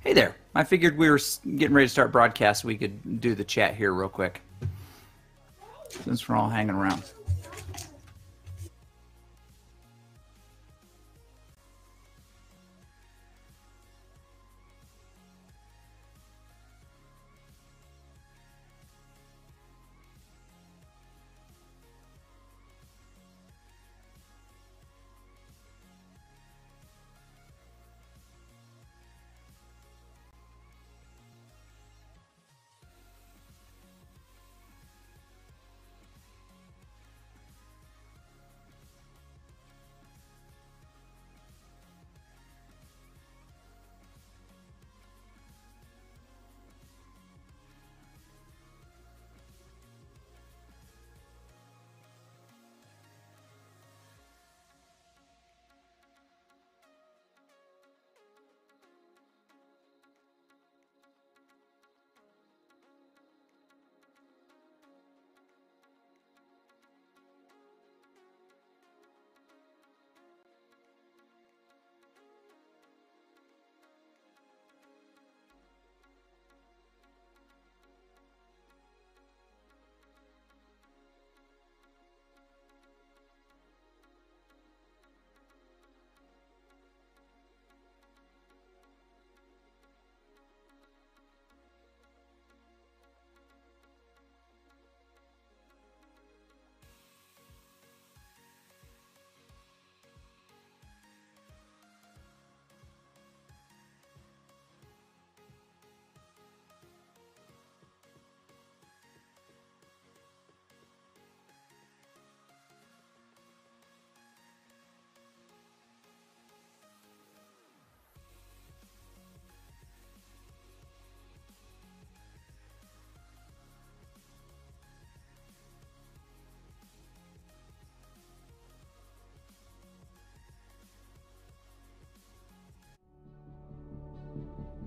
Hey there. I figured we were getting ready to start broadcast, so we could do the chat here real quick, since we're all hanging around.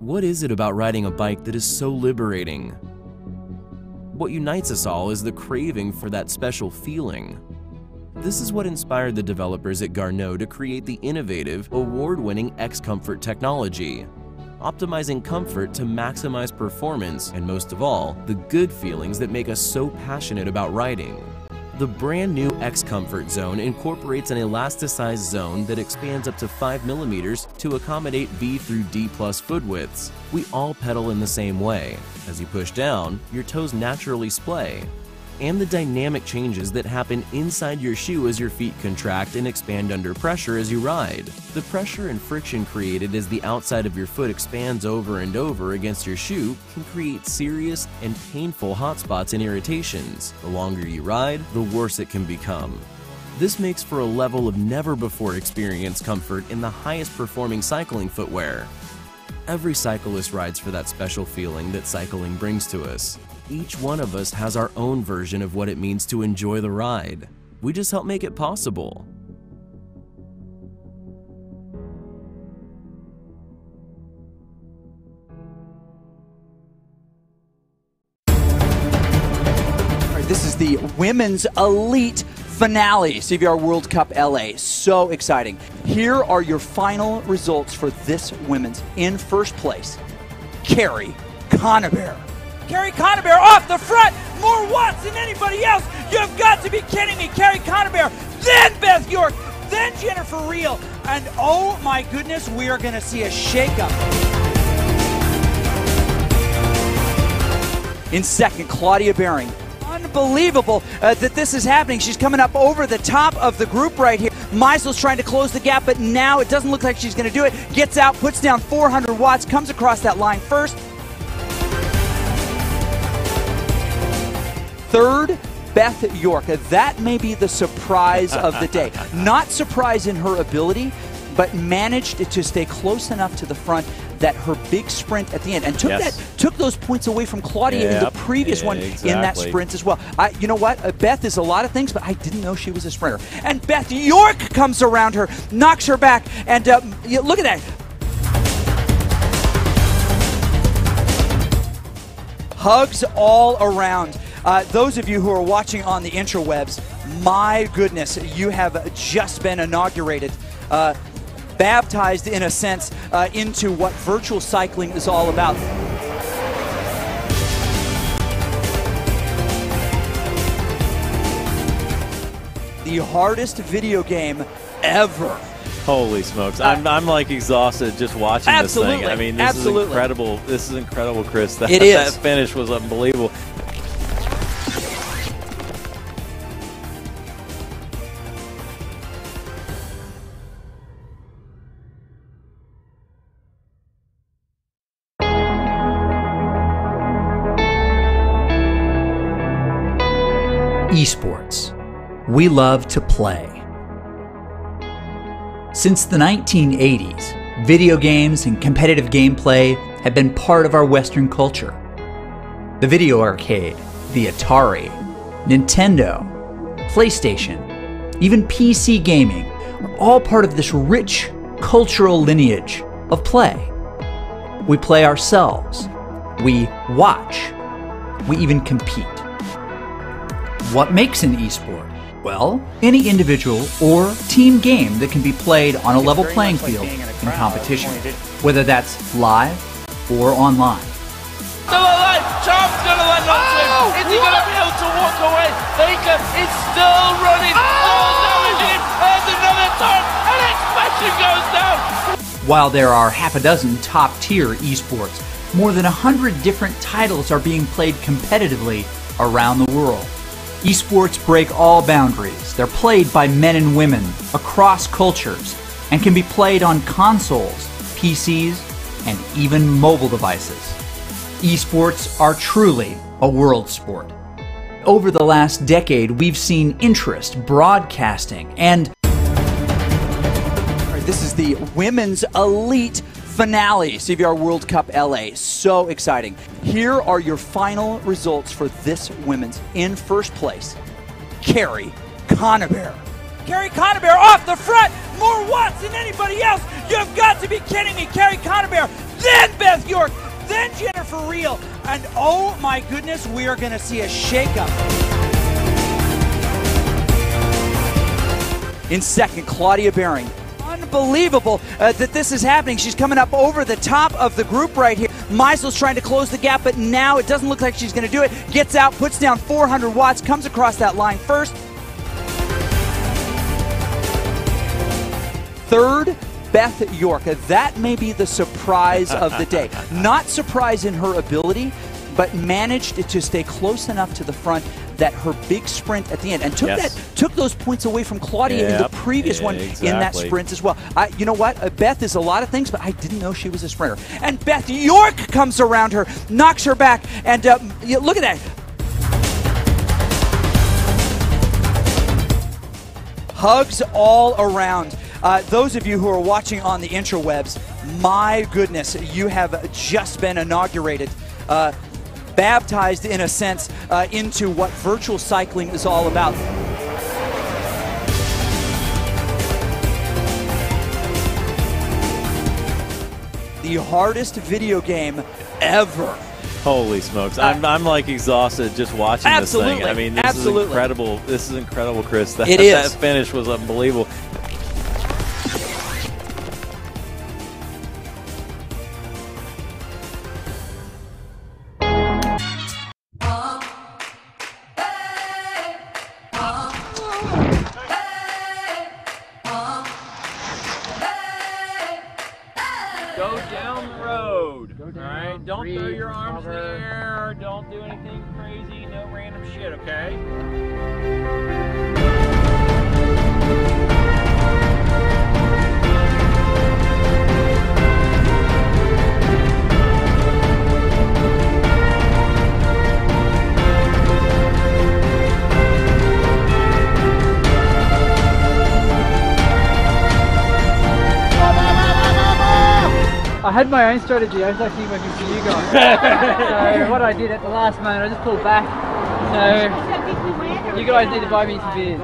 What is it about riding a bike that is so liberating? What unites us all is the craving for that special feeling. This is what inspired the developers at Garneau to create the innovative, award-winning X-Comfort technology, optimizing comfort to maximize performance and, most of all, the good feelings that make us so passionate about riding. The brand new X-Comfort Zone incorporates an elasticized zone that expands up to 5 mm to accommodate V through D+ foot widths. We all pedal in the same way. As you push down, your toes naturally splay. And the dynamic changes that happen inside your shoe as your feet contract and expand under pressure as you ride. The pressure and friction created as the outside of your foot expands over and over against your shoe can create serious and painful hot spots and irritations. The longer you ride, the worse it can become. This makes for a level of never-before-experienced comfort in the highest performing cycling footwear. Every cyclist rides for that special feeling that cycling brings to us. Each one of us has our own version of what it means to enjoy the ride. We just help make it possible. This is the Women's Elite Finale, CVR World Cup LA. So exciting. Here are your final results for this women's. In first place, Carrie Conabear. Carrie Conabear off the front, more watts than anybody else. You've got to be kidding me. Carrie Conabear, then Beth York, then Jennifer Reel, and oh my goodness, we are going to see a shakeup. In second, Claudia Baring. Unbelievable that this is happening. She's coming up over the top of the group right here. Meisel's trying to close the gap, but now it doesn't look like she's going to do it. Gets out, puts down 400 watts, comes across that line first. Third, Beth York. That may be the surprise of the day. Not surprise in her ability, but managed to stay close enough to the front that her big sprint at the end, and took those points away from Claudia in the previous one in that sprint as well. You know what? Beth is a lot of things, but I didn't know she was a sprinter. And Beth York comes around her, knocks her back, and look at that. Hugs all around. Those of you who are watching on the interwebs, my goodness, you have just been inaugurated baptized, in a sense, into what virtual cycling is all about. The hardest video game ever. Holy smokes! I'm like exhausted just watching this thing. I mean, this is incredible. This is incredible, Chris. That finish was unbelievable. Esports. We love to play. Since the 1980s, video games and competitive gameplay have been part of our Western culture. The video arcade, the Atari, Nintendo, PlayStation, even PC gaming are all part of this rich cultural lineage of play. We play ourselves, we watch, we even compete. What makes an esport? Well, any individual or team game that can be played on a level playing field in competition, whether that's live or online. Still alive! Charm's gonna land onto him! Is he gonna be able to walk away? Baker is still running! Still damaging! And another turn! And expansion goes down! While there are half a dozen top-tier esports, more than 100 different titles are being played competitively around the world. Esports break all boundaries. They're played by men and women across cultures and can be played on consoles, PCs, and even mobile devices. Esports are truly a world sport. Over the last decade, we've seen interest, broadcasting, and this is the Women's Elite Finale, CVR World Cup LA. So exciting. Here are your final results for this women's. In first place, Carrie Conaber. Carrie Conaber off the front, more watts than anybody else. You've got to be kidding me. Carrie Conaber, then Beth York, then Jennifer Reel, and oh my goodness, we are going to see a shakeup. In second, Claudia Behring. Unbelievable that this is happening. She's coming up over the top of the group right here. Meisel's trying to close the gap, but now it doesn't look like she's going to do it. Gets out, puts down 400 watts, comes across that line first. Third, Beth York. That may be the surprise of the day. Not surprise in her ability, but managed to stay close enough to the front that her big sprint at the end, and took those points away from Claudia in the previous one in that sprint as well. You know what? Beth is a lot of things, but I didn't know she was a sprinter. And Beth York comes around her, knocks her back, and look at that. Hugs all around. Those of you who are watching on the intrawebs, my goodness, you have just been inaugurated. Baptized, in a sense, into what virtual cycling is all about. The hardest video game ever. Holy smokes! I'm like exhausted just watching this thing. I mean, this is incredible. This is incredible, Chris. That finish was unbelievable. Go down the road. All right? Don't throw your arms in the air. Don't do anything crazy. No random shit, okay? I had my own strategy. I was actually working for you guys. So what I did at the last moment, I just pulled back. So you guys need to buy me some beers.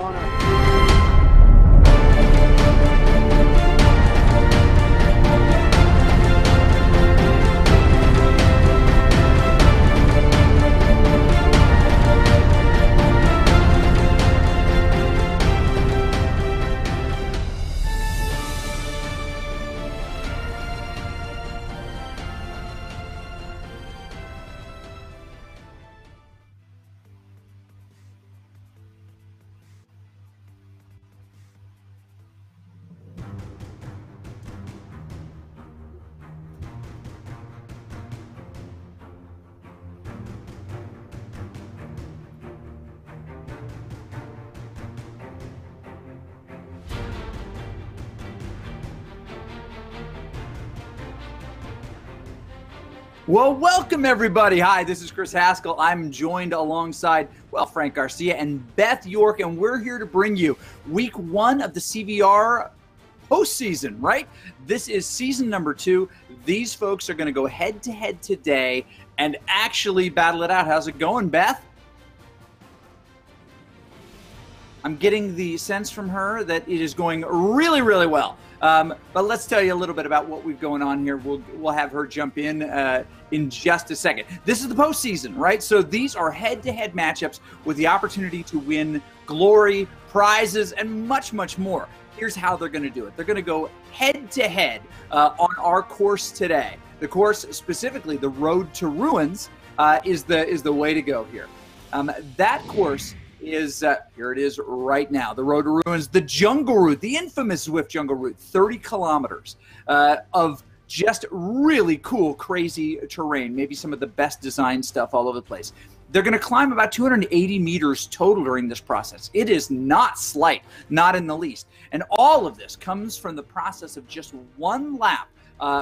Well, welcome everybody. Hi, this is Chris Haskell. I'm joined alongside, well, Frank Garcia and Beth York, and we're here to bring you week 1 of the CVR postseason, right? This is season number 2. These folks are going to go head to head today and actually battle it out. How's it going, Beth? I'm getting the sense from her that it is going really, really well. But let's tell you a little bit about what we've going on here. We'll have her jump in just a second. This is the postseason, right? So these are head-to-head matchups with the opportunity to win glory, prizes, and much, much more. Here's how they're going to do it. They're going to go head-to-head on our course today. The course, specifically the Road to Ruins, is the way to go here. That course is here it is right now. The Road to Ruins, the jungle route, the infamous Zwift jungle route, 30 kilometers of just really cool, crazy terrain, maybe some of the best design stuff all over the place. They're going to climb about 280 meters total during this process. It is not slight, not in the least. And all of this comes from the process of just one lap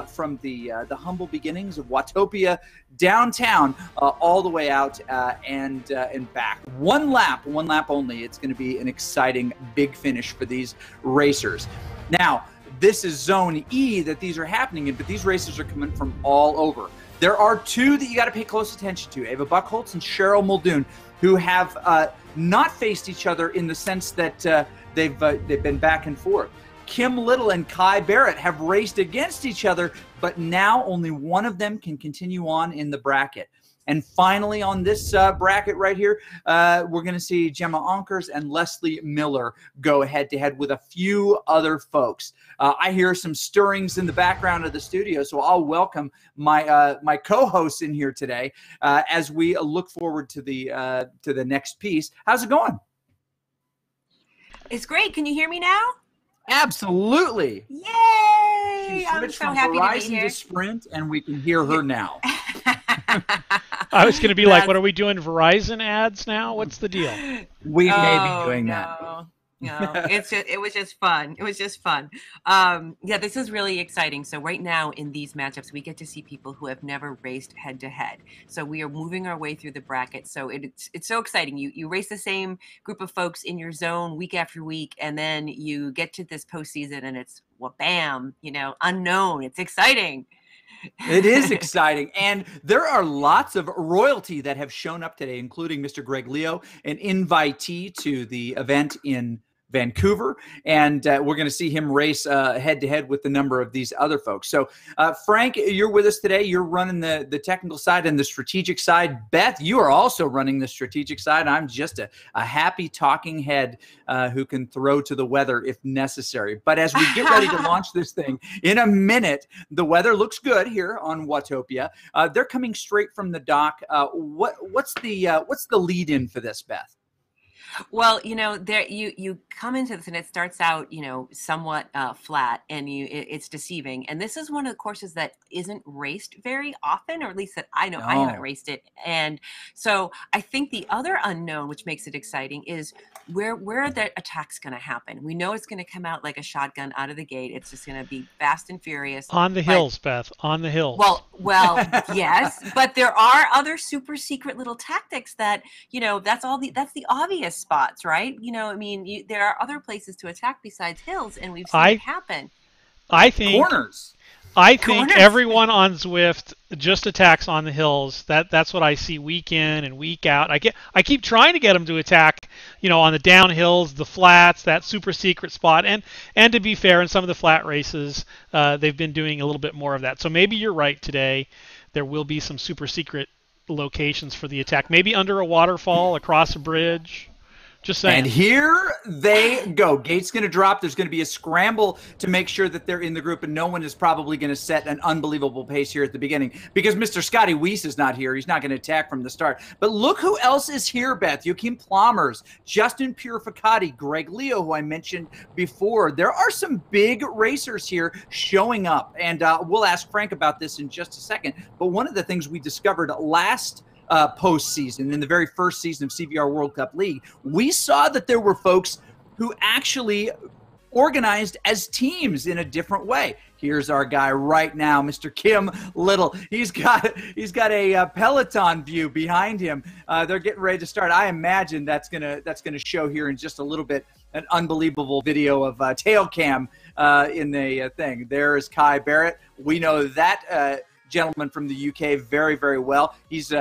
from the humble beginnings of Watopia downtown all the way out and back. One lap only. It's going to be an exciting big finish for these racers. Now, this is Zone E that these are happening in, but these racers are coming from all over. There are two that you got to pay close attention to, Ava Buchholz and Cheryl Muldoon, who have not faced each other in the sense that they've been back and forth. Kim Little and Kai Barrett have raced against each other, but now only one of them can continue on in the bracket. And finally, on this bracket right here, we're going to see Gemma Onkers and Leslie Miller go head-to-head with a few other folks. I hear some stirrings in the background of the studio, so I'll welcome my co-hosts in here today as we look forward to the next piece. How's it going? It's great. Can you hear me now? Absolutely. Yay! I'm so happy to be here. To Sprint, and we can hear her now. I was going to be like, what are we doing, Verizon ads now? What's the deal? We may be doing that. No, it was just fun. It was just fun. Yeah, this is really exciting. So right now in these matchups, we get to see people who have never raced head to head. So we are moving our way through the bracket. So it's so exciting. You race the same group of folks in your zone week after week, and then you get to this postseason and it's bam, unknown. It's exciting. It is exciting. And there are lots of royalty that have shown up today, including Mr. Greg Leo, an invitee to the event in Vancouver, and we're going to see him race head-to-head with the number of these other folks. So, Frank, you're with us today. You're running the technical side and the strategic side. Beth, you are also running the strategic side. I'm just a happy talking head who can throw to the weather if necessary. But as we get ready to launch this thing in a minute, the weather looks good here on Watopia. They're coming straight from the dock. What's the lead-in for this, Beth? Well, there you come into this and it starts out, somewhat flat, and it's deceiving. And this is one of the courses that isn't raced very often, or at least that I know. I haven't raced it. And so I think the other unknown, which makes it exciting, is where the attack's going to happen. We know it's going to come out like a shotgun out of the gate. It's just going to be fast and furious. On the hills, Beth, on the hills. Well, yes, but there are other super secret little tactics that, that's the obvious spots, right? There are other places to attack besides hills, and we've seen it happen. I think corners. I think everyone on Zwift just attacks on the hills. That's what I see week in and week out. I keep trying to get them to attack, on the downhills, the flats, that super secret spot. And to be fair, in some of the flat races, they've been doing a little bit more of that. So maybe you're right today. There will be some super secret locations for the attack. Maybe under a waterfall, across a bridge. Just saying. And here they go. Gate's going to drop. There's going to be a scramble to make sure that they're in the group, and no one is probably going to set an unbelievable pace here at the beginning because Mr. Scotty Weiss is not here. He's not going to attack from the start. But look who else is here, Beth. Joachim Plommers, Justin Purificati, Greg Leo, who I mentioned before. There are some big racers here showing up, and we'll ask Frank about this in just a second. But one of the things we discovered last postseason, in the very first season of CVR World Cup League, we saw that there were folks who actually organized as teams in a different way. Here's our guy right now, Mr. Kim Little. He's got a Peloton view behind him. They're getting ready to start. I imagine that's gonna show here in just a little bit. An unbelievable video of tail cam in the thing. There is Kai Barrett. We know that gentleman from the UK very, very well. He's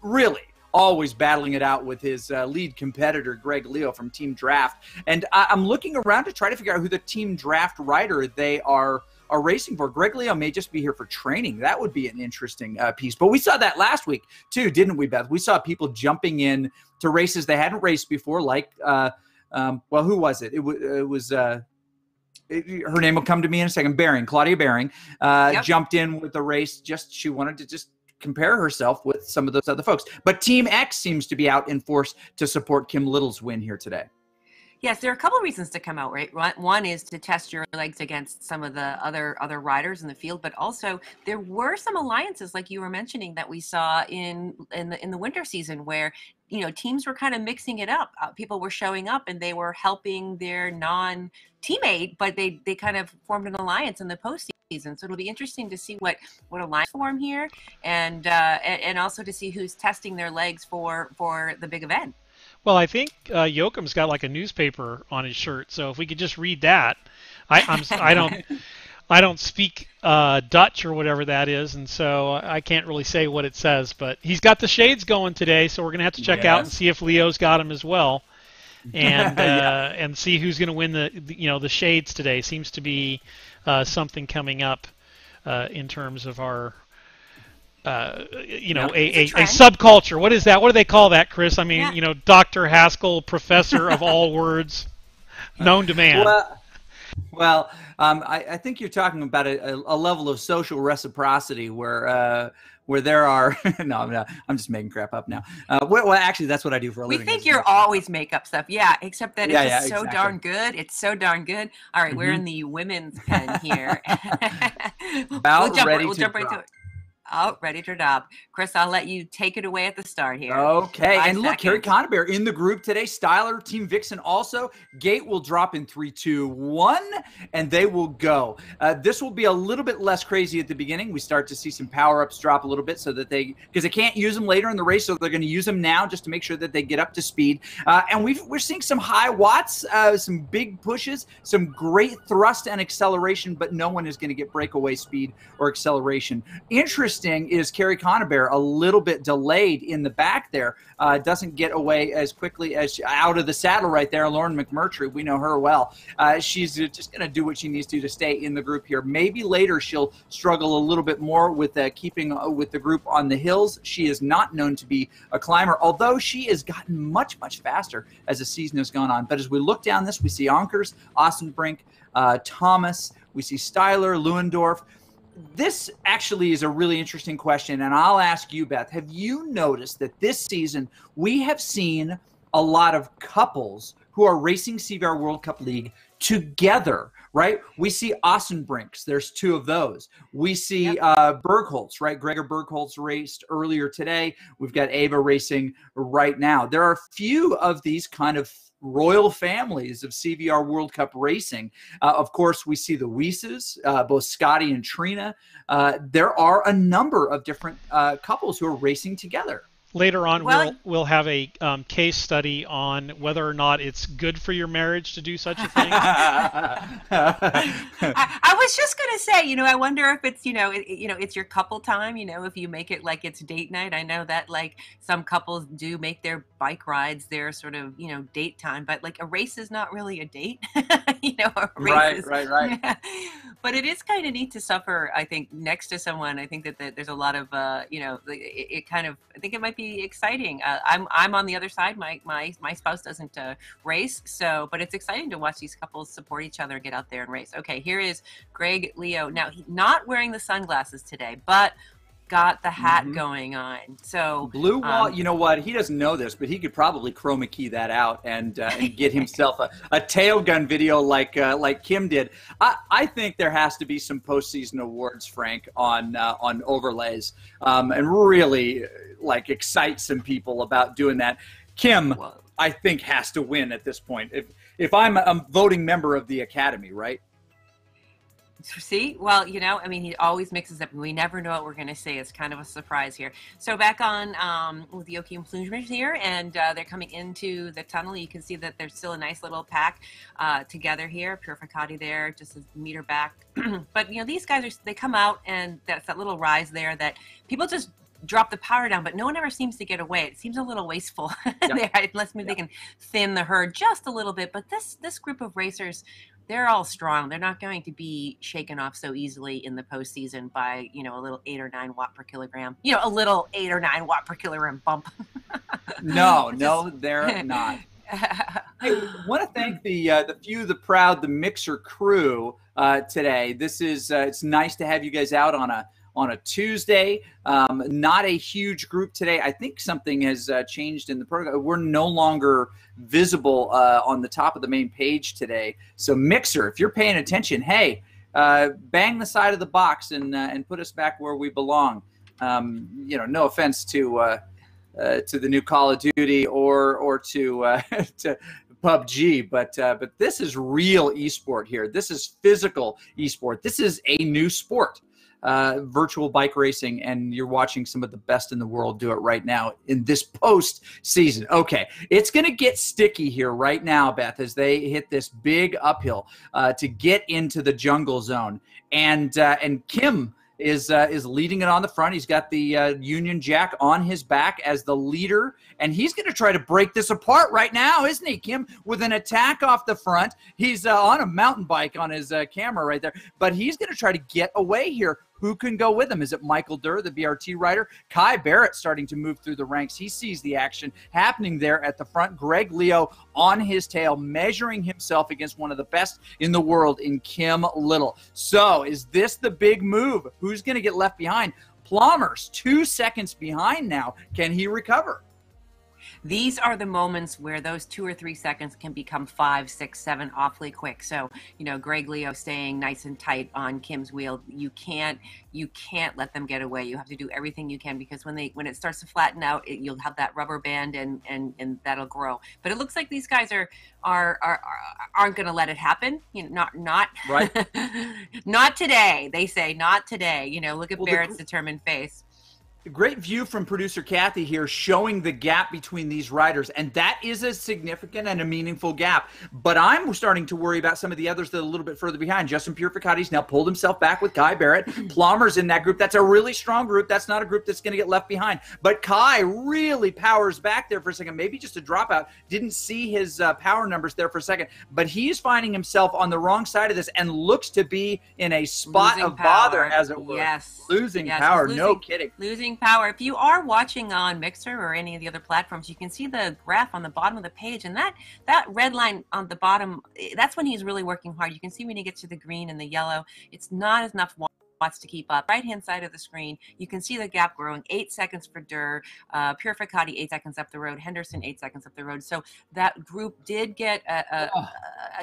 really always battling it out with his lead competitor, Greg Leo from Team Draft. And I'm looking around to try to figure out who the Team Draft rider they are racing for. Greg Leo may just be here for training. That would be an interesting piece. But we saw that last week too, didn't we, Beth? We saw people jumping in to races they hadn't raced before, like, well, who was it? It was her name will come to me in a second. Claudia Baring, jumped in with the race. She wanted to just compare herself with some of those other folks. But Team X seems to be out in force to support Kim Little's win here today. Yes, there are a couple of reasons to come out, right? One is to test your legs against some of the other riders in the field, but also there were some alliances, like you were mentioning, that we saw in the winter season, where teams were kind of mixing it up. People were showing up and they were helping their non-teammate, but they kind of formed an alliance in the postseason. So it'll be interesting to see what alliance form here, and also to see who's testing their legs for the big event. Well, I think Joachim's got like a newspaper on his shirt, so if we could just read that. I don't speak Dutch or whatever that is, and so I can't really say what it says. But he's got the shades going today, so we're gonna have to check out and see if Leo's got them as well, and and see who's gonna win the shades today. Seems to be something coming up in terms of our. A subculture. What is that? What do they call that, Chris? I mean, Dr. Haskell, professor of all words, known to man. Well, I think you're talking about a level of social reciprocity where there are no, I'm just making crap up now. Well, actually, that's what I do for a living. We think you're always make up stuff, except that it's just so darn good. It's so darn good. All right, we're in the women's pen here. We'll jump right into it. Oh, ready to drop. Chris, I'll let you take it away at the start here. Okay. And look, Carrie Conabear in the group today. Styler, Team Vixen also. Gate will drop in 3, 2, 1, and they will go. This will be a little bit less crazy at the beginning. We start to see some power-ups drop a little bit so that because they can't use them later in the race, so they're going to use them now just to make sure that they get up to speed. And we're seeing some high watts, some big pushes, some great thrust and acceleration, but no one is going to get breakaway speed or acceleration. Interesting is Carrie Conabear a little bit delayed in the back there, doesn't get away as quickly as out of the saddle right there. Lauren McMurtry, we know her well. She's just going to do what she needs to stay in the group here. Maybe later she'll struggle a little bit more with keeping with the group on the hills. She is not known to be a climber, although she has gotten much, much faster as the season has gone on. But as we look down this, we see Onkers, Ostenbrink, Thomas, we see Styler, Lewandorf. This actually is a really interesting question, and I'll ask you, Beth. Have you noticed that this season we have seen a lot of couples who are racing CVR World Cup League together, right? We see Ostenbrinks. There's 2 of those. We see Bergholz, right? Gregor Bergholz raced earlier today. We've got Ava racing right now. There are a few of these kind of royal families of CVR World Cup racing. Of course, we see the Weises, both Scotty and Trina. There are a number of different couples who are racing together. Later on, we'll have a case study on whether or not it's good for your marriage to do such a thing. I was just going to say, I wonder if it's, it's your couple time, if you make it like it's date night. I know that like some couples do make their bike rides their sort of, date time, but like a race is not really a date, a race Right. Yeah. But it is kind of neat to suffer, I think, next to someone. I think that there's a lot of, it kind of, I think it might be exciting. I'm on the other side. My spouse doesn't race, but it's exciting to watch these couples support each other, get out there and race. Okay, here is Greg Leo. Now, he's not wearing the sunglasses today, but got the hat going on. So blue wall. You know what? He doesn't know this, but he could probably chroma key that out and get himself a tail gun video like Kim did. I think there has to be some postseason awards, Frank, on overlays, and really like excite some people about doing that. Kim, I think, has to win at this point. If I'm a voting member of the Academy, right? See, well, I mean, he always mixes up, and we never know what we're going to say. It's kind of a surprise here. So back on with the Yoki and Plumage here, and they're coming into the tunnel. You can see that there's still a nice little pack together here. Pure Ficati there, just a meter back. But these guys they come out, and that's that little rise there that people just drop the power down, but no one ever seems to get away. It seems a little wasteful there, unless maybe they can thin the herd just a little bit. But this group of racers, they're all strong. They're not going to be shaken off so easily in the postseason by, a little 8 or 9 watt per kilogram. A little 8 or 9 watt per kilogram bump. No, they're not. I want to thank the few, the proud, the Mixer crew today. This is it's nice to have you guys out on a Tuesday. Not a huge group today. I think something has changed in the program. We're no longer visible on the top of the main page today. So Mixer, if you're paying attention, hey, bang the side of the box and put us back where we belong. No offense to the new Call of Duty or to PUBG, but this is real esport here. This is physical esport. This is a new sport. Virtual bike racing, and you're watching some of the best in the world do it right now in this post season. Okay, it's going to get sticky here right now, Beth, as they hit this big uphill to get into the jungle zone, and Kim is leading it on the front. He's got the Union Jack on his back as the leader, and he's going to try to break this apart right now, isn't he, Kim? With an attack off the front. He's on a mountain bike on his camera right there, but he's going to try to get away here. Who can go with him? Is it Michael Durr, the BRT rider? Kai Barrett starting to move through the ranks. He sees the action happening there at the front. Greg Leo on his tail, measuring himself against one of the best in the world in Kim Little. So is this the big move? Who's going to get left behind? Plommers, 2 seconds behind now. Can he recover? These are the moments where those 2 or 3 seconds can become 5, 6, 7 awfully quick. So, Greg Leo staying nice and tight on Kim's wheel. You can't let them get away. You have to do everything you can, because when it starts to flatten out, you'll have that rubber band and that'll grow. But it looks like these guys aren't going to let it happen. Not right. Not today. They say not today. Look at Barrett's determined face. Great view from producer Kathy here, showing the gap between these riders, and that is a significant and a meaningful gap. But I'm starting to worry about some of the others that are a little bit further behind. Justin Pure Ficati's now pulled himself back with Kai Barrett. Plommer's in that group. That's a really strong group. That's not a group that's going to get left behind. But Kai really powers back there for a second, maybe just a dropout. Didn't see his power numbers there for a second, but he's finding himself on the wrong side of this and looks to be in a spot losing of power. Bother, as it were. Yes. Losing power, no kidding. Losing power. If you are watching on Mixer or any of the other platforms, you can see the graph on the bottom of the page, and that red line on the bottom, that's when he's really working hard. You can see when he gets to the green and the yellow, it's not enough watts to keep up. Right hand side of the screen, you can see the gap growing. 8 seconds for Durr, Pure Ficati 8 seconds up the road, Henderson 8 seconds up the road. So that group did get a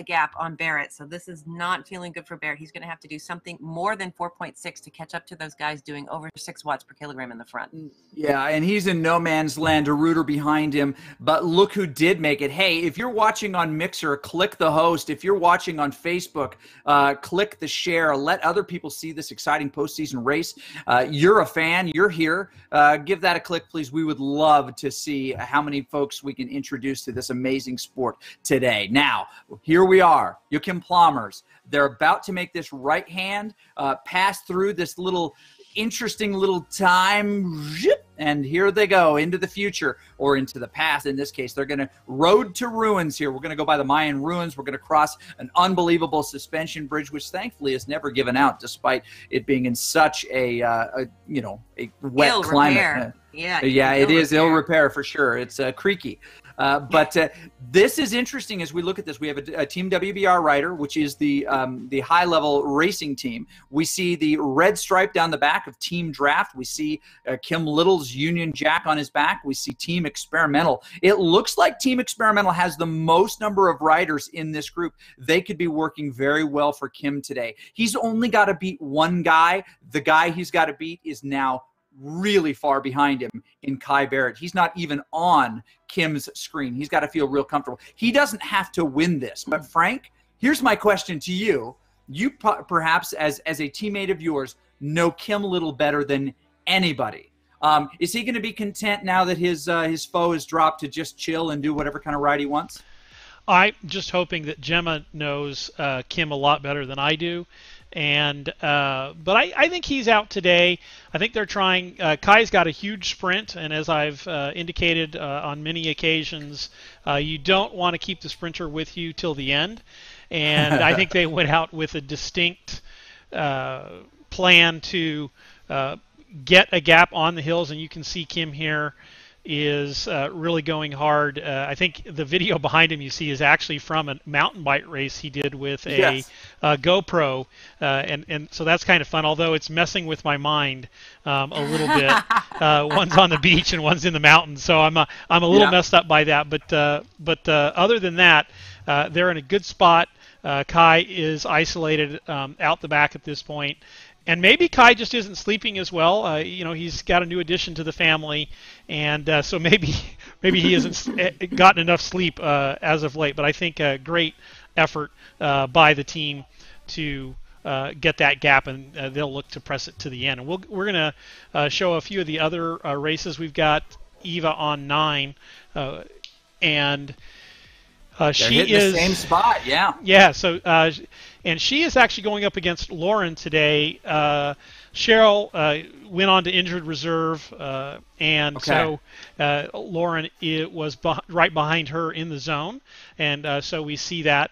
gap on Barrett. So this is not feeling good for Barrett. He's going to have to do something more than 4.6 to catch up to those guys doing over 6 watts per kilogram in the front. Yeah, and he's in no man's land, a rooter behind him. But look who did make it. Hey, if you're watching on Mixer, click the host. If you're watching on Facebook, click the share. Let other people see this exciting postseason race. You're a fan. You're here. Give that a click, please. We would love to see how many folks we can introduce to this amazing sport today. Now, here we are. Joachim Plommers. They're about to make this right hand pass through this little interesting little time, and here they go into the future, or into the past in this case. They're going to road to ruins here. We're going to go by the Mayan ruins. We're going to cross an unbelievable suspension bridge, which thankfully is never given out, despite it being in such a wet ill climate. Repair. Yeah, it is ill repair for sure. It's creaky. But this is interesting as we look at this. We have a Team WBR rider, which is the high-level racing team. We see the red stripe down the back of Team Draft. We see Kim Little's Union Jack on his back. We see Team Experimental. It looks like Team Experimental has the most number of riders in this group. They could be working very well for Kim today. He's only got to beat one guy. The guy he's got to beat is now really far behind him in Kai Barrett. He's not even on Kim's screen. He's got to feel real comfortable. He doesn't have to win this. But Frank, here's my question to you. you perhaps as a teammate of yours know Kim a little better than anybody. Is he going to be content now that his foe is dropped to just chill and do whatever kind of ride he wants? I'm just hoping that Gemma knows Kim a lot better than I do. But I think he's out today. I think they're trying. Kai's got a huge sprint, and as I've indicated on many occasions, you don't want to keep the sprinter with you till the end. And I think they went out with a distinct plan to get a gap on the hills, and you can see Kim here is really going hard. I think the video behind him you see is actually from a mountain bike race he did with a GoPro, and so that's kind of fun, although it's messing with my mind a little bit. One's on the beach and one's in the mountains, so I'm a little messed up by that. But other than that, they're in a good spot. Kai is isolated out the back at this point. And maybe Kai just isn't sleeping as well. He's got a new addition to the family, and so maybe he hasn't gotten enough sleep as of late. But I think a great effort by the team to get that gap, and they'll look to press it to the end. And we're going to show a few of the other races. We've got Eva on 9, and she is the same spot, yeah. Yeah. So, and she is actually going up against Lauren today. Cheryl went on to injured reserve, so Lauren was right behind her in the zone, and so we see that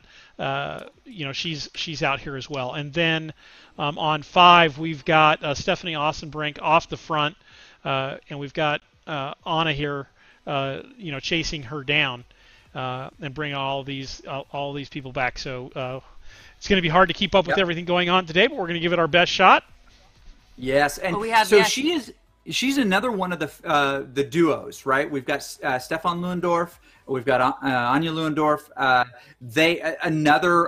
she's out here as well. And then on 5 we've got Stephanie Ossenbrink off the front, and we've got Anna here, chasing her down. And bring all these people back. So it's going to be hard to keep up with everything going on today, but we're going to give it our best shot. Yes, and she's another one of the duos, right? We've got Stefan Lewendorf, we've got Anja Lewendorf.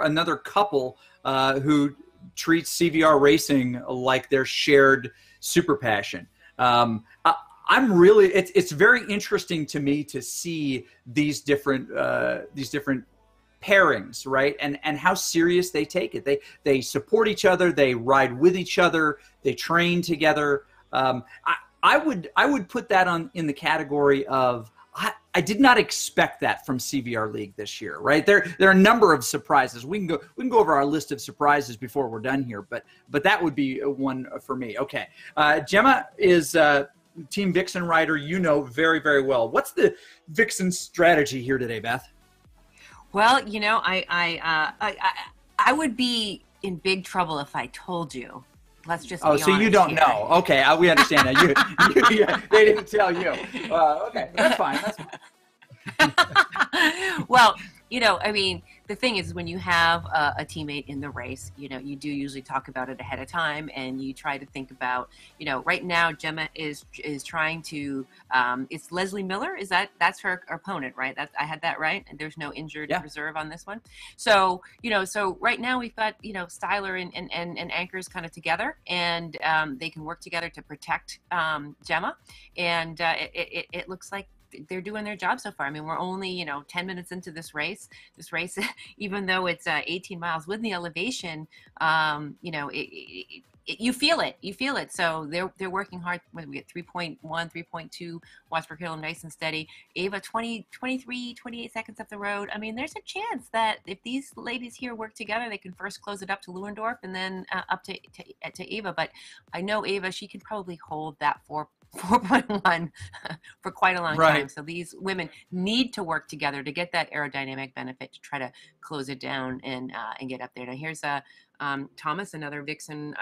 Another couple who treats CVR racing like their shared super passion. It's very interesting to me to see these different pairings, right? And how serious they take it. They support each other, they ride with each other, they train together. I would put that in the category of I did not expect that from CVR League this year, right? There are a number of surprises. We can go over our list of surprises before we're done here, but that would be one for me. Okay, Gemma is Team Vixen rider, very, very well. What's the Vixen strategy here today, Beth? Well, I would be in big trouble if I told you. Let's just be honest. So you don't know. Okay, we understand that. They didn't tell you. Okay, that's fine. Well, the thing is, when you have a teammate in the race, you do usually talk about it ahead of time, and you try to think about, right now Gemma is trying to, it's Leslie Miller. That's her opponent, right? I had that right. And there's no injured reserve on this one. So, so right now we've got, Styler and Anchors kind of together, and they can work together to protect Gemma. And it looks like they're doing their job so far. I mean, we're only 10 minutes into this race. Even though it's 18 miles with the elevation, you feel it. So they're working hard. When we get 3.1, 3.2 watts per kilo, nice and steady. Ava 23, 28 seconds up the road. I mean, there's a chance that if these ladies here work together, they can first close it up to Lewendorf and then up to Ava. But I know Ava, she can probably hold that 4.1 for quite a long time. So these women need to work together to get that aerodynamic benefit to try to close it down and get up there. Now here's Thomas, another Vixen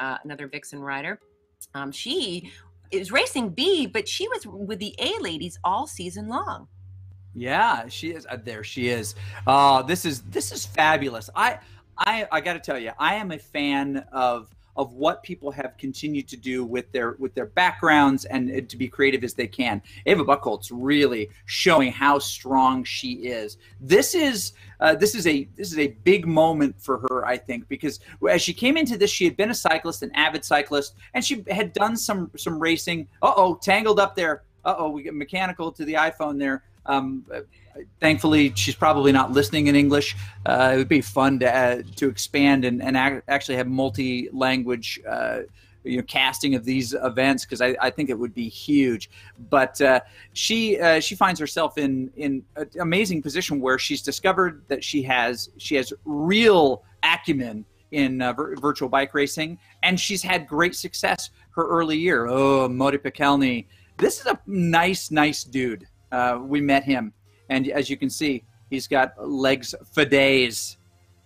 rider. She is racing B, but she was with the A ladies all season long. Yeah, she is. There she is. This is fabulous. I got to tell you, I am a fan of what people have continued to do with their backgrounds and to be creative as they can. Ava Buchholz really showing how strong she is. This is a big moment for her, I think, because as she came into this, she had been a cyclist, an avid cyclist, and she had done some racing. Tangled up there. We get mechanical to the iPhone there. Thankfully, she's probably not listening in English. It would be fun to expand and actually have multi-language casting of these events, because I think it would be huge. But she finds herself in an amazing position where she's discovered that she has real acumen in virtual bike racing, and she's had great success her early year. Oh, Modi Pekelny. This is a nice dude. We met him. And as you can see, he's got legs for days,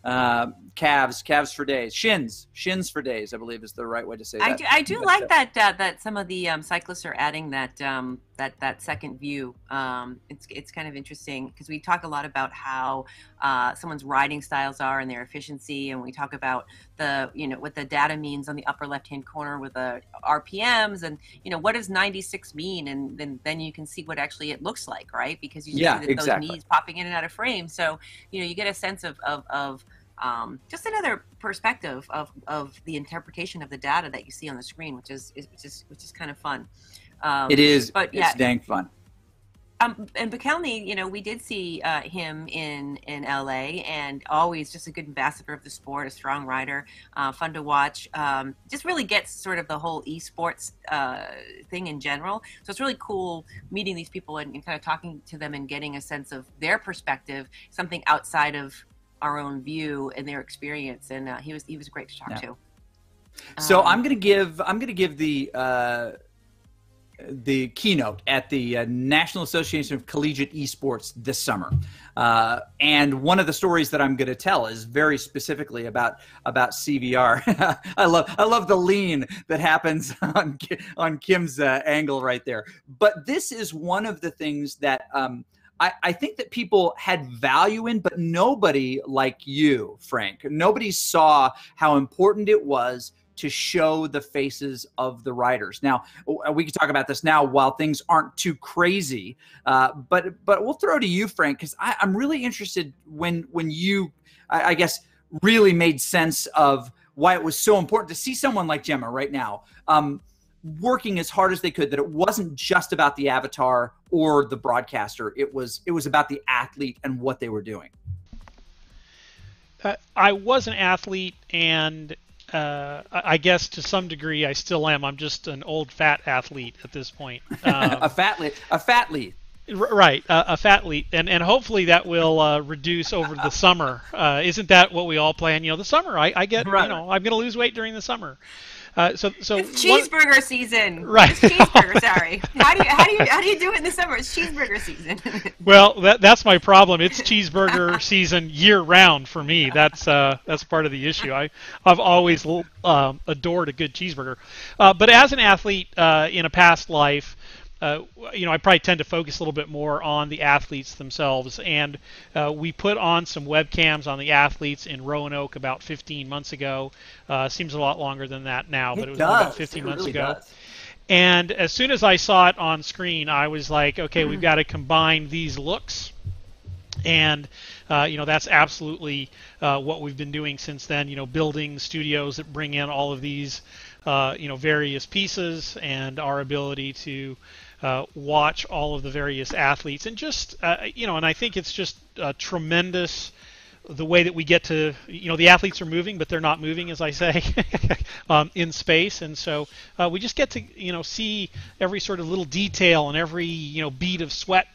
calves for days, shins for days, I believe is the right way to say that. I do like that some of the cyclists are adding that second view. It's kind of interesting, because we talk a lot about how someone's riding styles are and their efficiency, and we talk about what the data means on the upper left-hand corner with the RPMs, and what does 96 mean, and then you can see what actually it looks like, right? Because you see that exactly. those knees popping in and out of frame, so you get a sense of just another perspective of the interpretation of the data that you see on the screen, which is kind of fun. It is, but yeah, it's dang fun. And Pekelny, we did see him in LA, and always just a good ambassador of the sport, a strong rider, fun to watch. Just really gets sort of the whole esports thing in general. So it's really cool meeting these people and kind of talking to them and getting a sense of their perspective, something outside of our own view and their experience. And he was great to talk to. So I'm gonna give the keynote at the National Association of Collegiate Esports this summer, and one of the stories that I'm going to tell is very specifically about CVR. I love the lean that happens on Kim's angle right there. But this is one of the things that I think that people had value in, but nobody like you, Frank. Nobody saw how important it was to show the faces of the riders. Now, we can talk about this now while things aren't too crazy, but we'll throw to you, Frank, because I'm really interested when you, I guess, really made sense of why it was so important to see someone like Gemma right now working as hard as they could, that it wasn't just about the avatar or the broadcaster. It was about the athlete and what they were doing. I was an athlete, and I guess to some degree I still am. I'm just an old fat athlete at this point. A fat lead. Right, a fat lead, and hopefully that will reduce over the summer. Isn't that what we all plan? The summer. I get. Right. I'm going to lose weight during the summer. So it's cheeseburger season. Right. It's cheeseburger. Sorry. How do you do it in the summer? It's cheeseburger season. Well, that's my problem. It's cheeseburger season year round for me. That's part of the issue. I've always adored a good cheeseburger. But as an athlete in a past life, I probably tend to focus a little bit more on the athletes themselves, and we put on some webcams on the athletes in Roanoke about 15 months ago. Seems a lot longer than that now, but it was about 15 months ago. And as soon as I saw it on screen, I was like, okay, we've got to combine these looks. And that's absolutely what we've been doing since then. Building studios that bring in all of these various pieces, and our ability to watch all of the various athletes, and just and I think it's just tremendous the way that we get to, the athletes are moving, but they're not moving, as I say, in space. And so we just get to, see every sort of little detail and every, bead of sweat,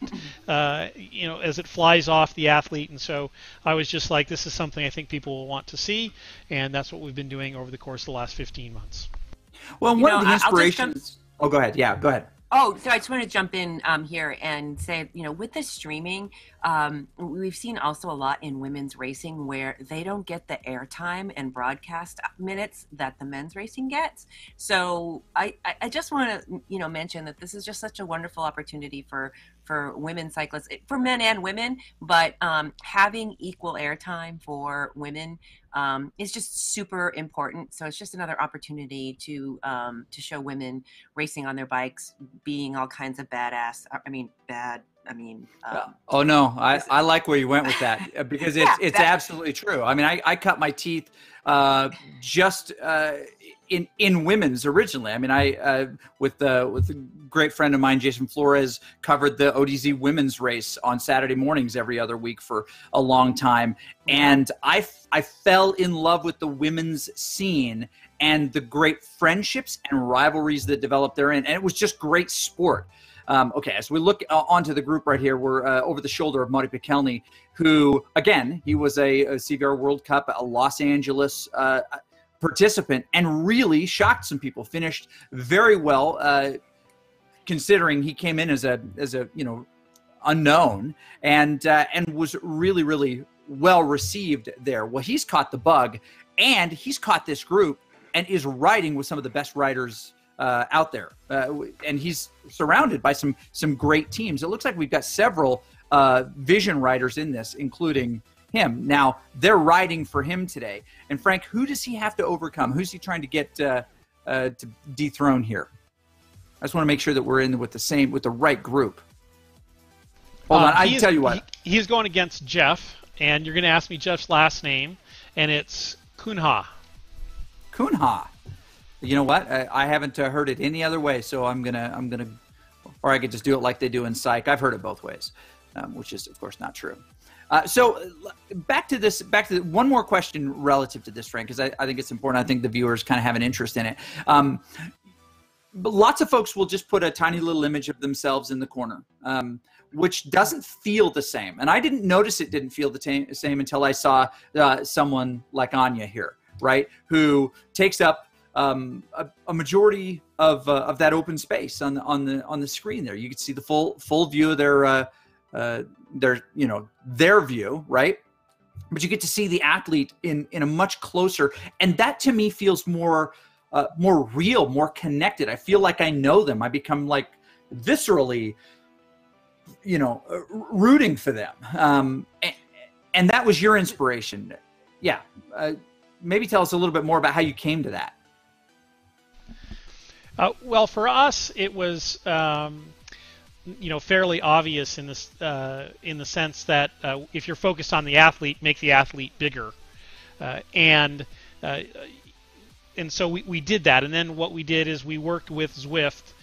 as it flies off the athlete. And so I was just like, this is something I think people will want to see. And that's what we've been doing over the course of the last 15 months. Well, one of the inspirations. Oh, go ahead. Yeah, go ahead. Oh, so I just want to jump in here and say, with the streaming, we've seen also a lot in women's racing where they don't get the airtime and broadcast minutes that the men's racing gets. So I just want to, mention that this is just such a wonderful opportunity for women cyclists, for men and women, but having equal airtime for women is just super important. So it's just another opportunity to show women racing on their bikes, being all kinds of bad I mean, oh no, I like where you went with that because it's absolutely true. I mean, I cut my teeth just in women's originally. I mean, I with a great friend of mine, Jason Flores, covered the ODZ women's race on Saturday mornings every other week for a long time, and I fell in love with the women's scene and the great friendships and rivalries that developed therein, and it was just great sport. Okay, as we look onto the group right here, we're over the shoulder of Marty Pekelny, who, again, he was a CVR World Cup, a Los Angeles participant, and really shocked some people. Finished very well, considering he came in as a unknown, and was really, really well received there. Well, he's caught the bug, and he's caught this group, and is riding with some of the best riders out there, and he's surrounded by some great teams. It looks like we've got several vision riders in this, including him. Now they're riding for him today. And Frank, who does he have to overcome? Who's he trying to get to dethrone here? I just want to make sure that we're in with the right group. Hold on, I can tell you what. He's going against Jeff, and you're going to ask me Jeff's last name, and it's Kunha. Kunha. You know what? I haven't heard it any other way, so I'm gonna, or I could just do it like they do in psych. I've heard it both ways, which is of course not true. So back to one more question relative to this, Frank, because I think it's important. I think the viewers kind of have an interest in it. But lots of folks will just put a tiny little image of themselves in the corner, which doesn't feel the same. And I didn't notice it didn't feel the same until I saw someone like Anya here, right, who takes up a majority of that open space on the screen there. You can see the full view of their view, right? But you get to see the athlete in a much closer, and that to me feels more real, more connected. I feel like I know them. I become like viscerally, rooting for them. And that was your inspiration. Yeah. Maybe tell us a little bit more about how you came to that. Well, for us, it was fairly obvious in the sense that if you're focused on the athlete, make the athlete bigger, and so we did that. And then what we did is we worked with Zwift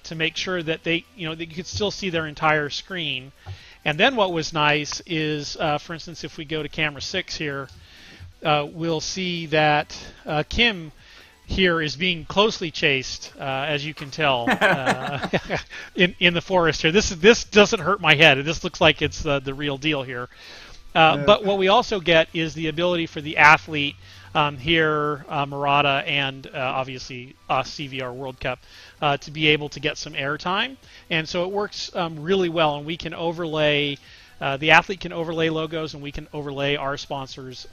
to make sure that that you could still see their entire screen. And then what was nice is, for instance, if we go to camera 6 here, we'll see that Kim here is being closely chased, as you can tell, in the forest here. This doesn't hurt my head. This looks like it's the real deal here. But what we also get is the ability for the athlete here, Murata, and obviously us, CVR World Cup, to be able to get some airtime. And so it works really well, and we can overlay, the athlete can overlay logos, and we can overlay our sponsors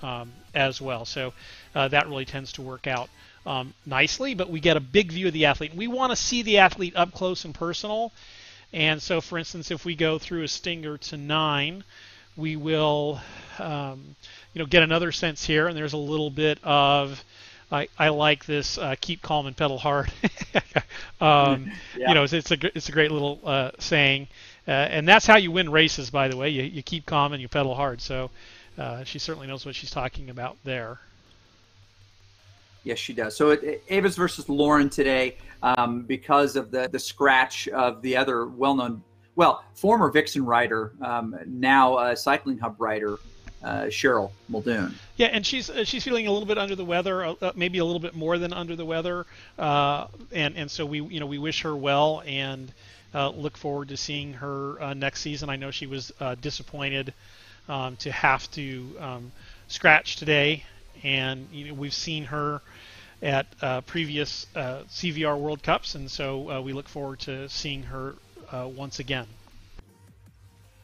as well. So that really tends to work out nicely, but we get a big view of the athlete. We want to see the athlete up close and personal. And so, for instance, if we go through a stinger to 9, we will get another sense here, and there's a little bit of I like this keep calm and pedal hard. It's a great little saying, and that's how you win races, by the way. You keep calm and you pedal hard. So she certainly knows what she's talking about there. Yes, she does. So Avis versus Lauren today, because of the scratch of the other well-known, former Vixen rider, now Cycling Hub rider, Cheryl Muldoon. Yeah, and she's feeling a little bit under the weather, maybe a little bit more than under the weather, and so we wish her well and look forward to seeing her next season. I know she was disappointed to have to scratch today, and we've seen her at previous CVR World Cups, and so we look forward to seeing her once again.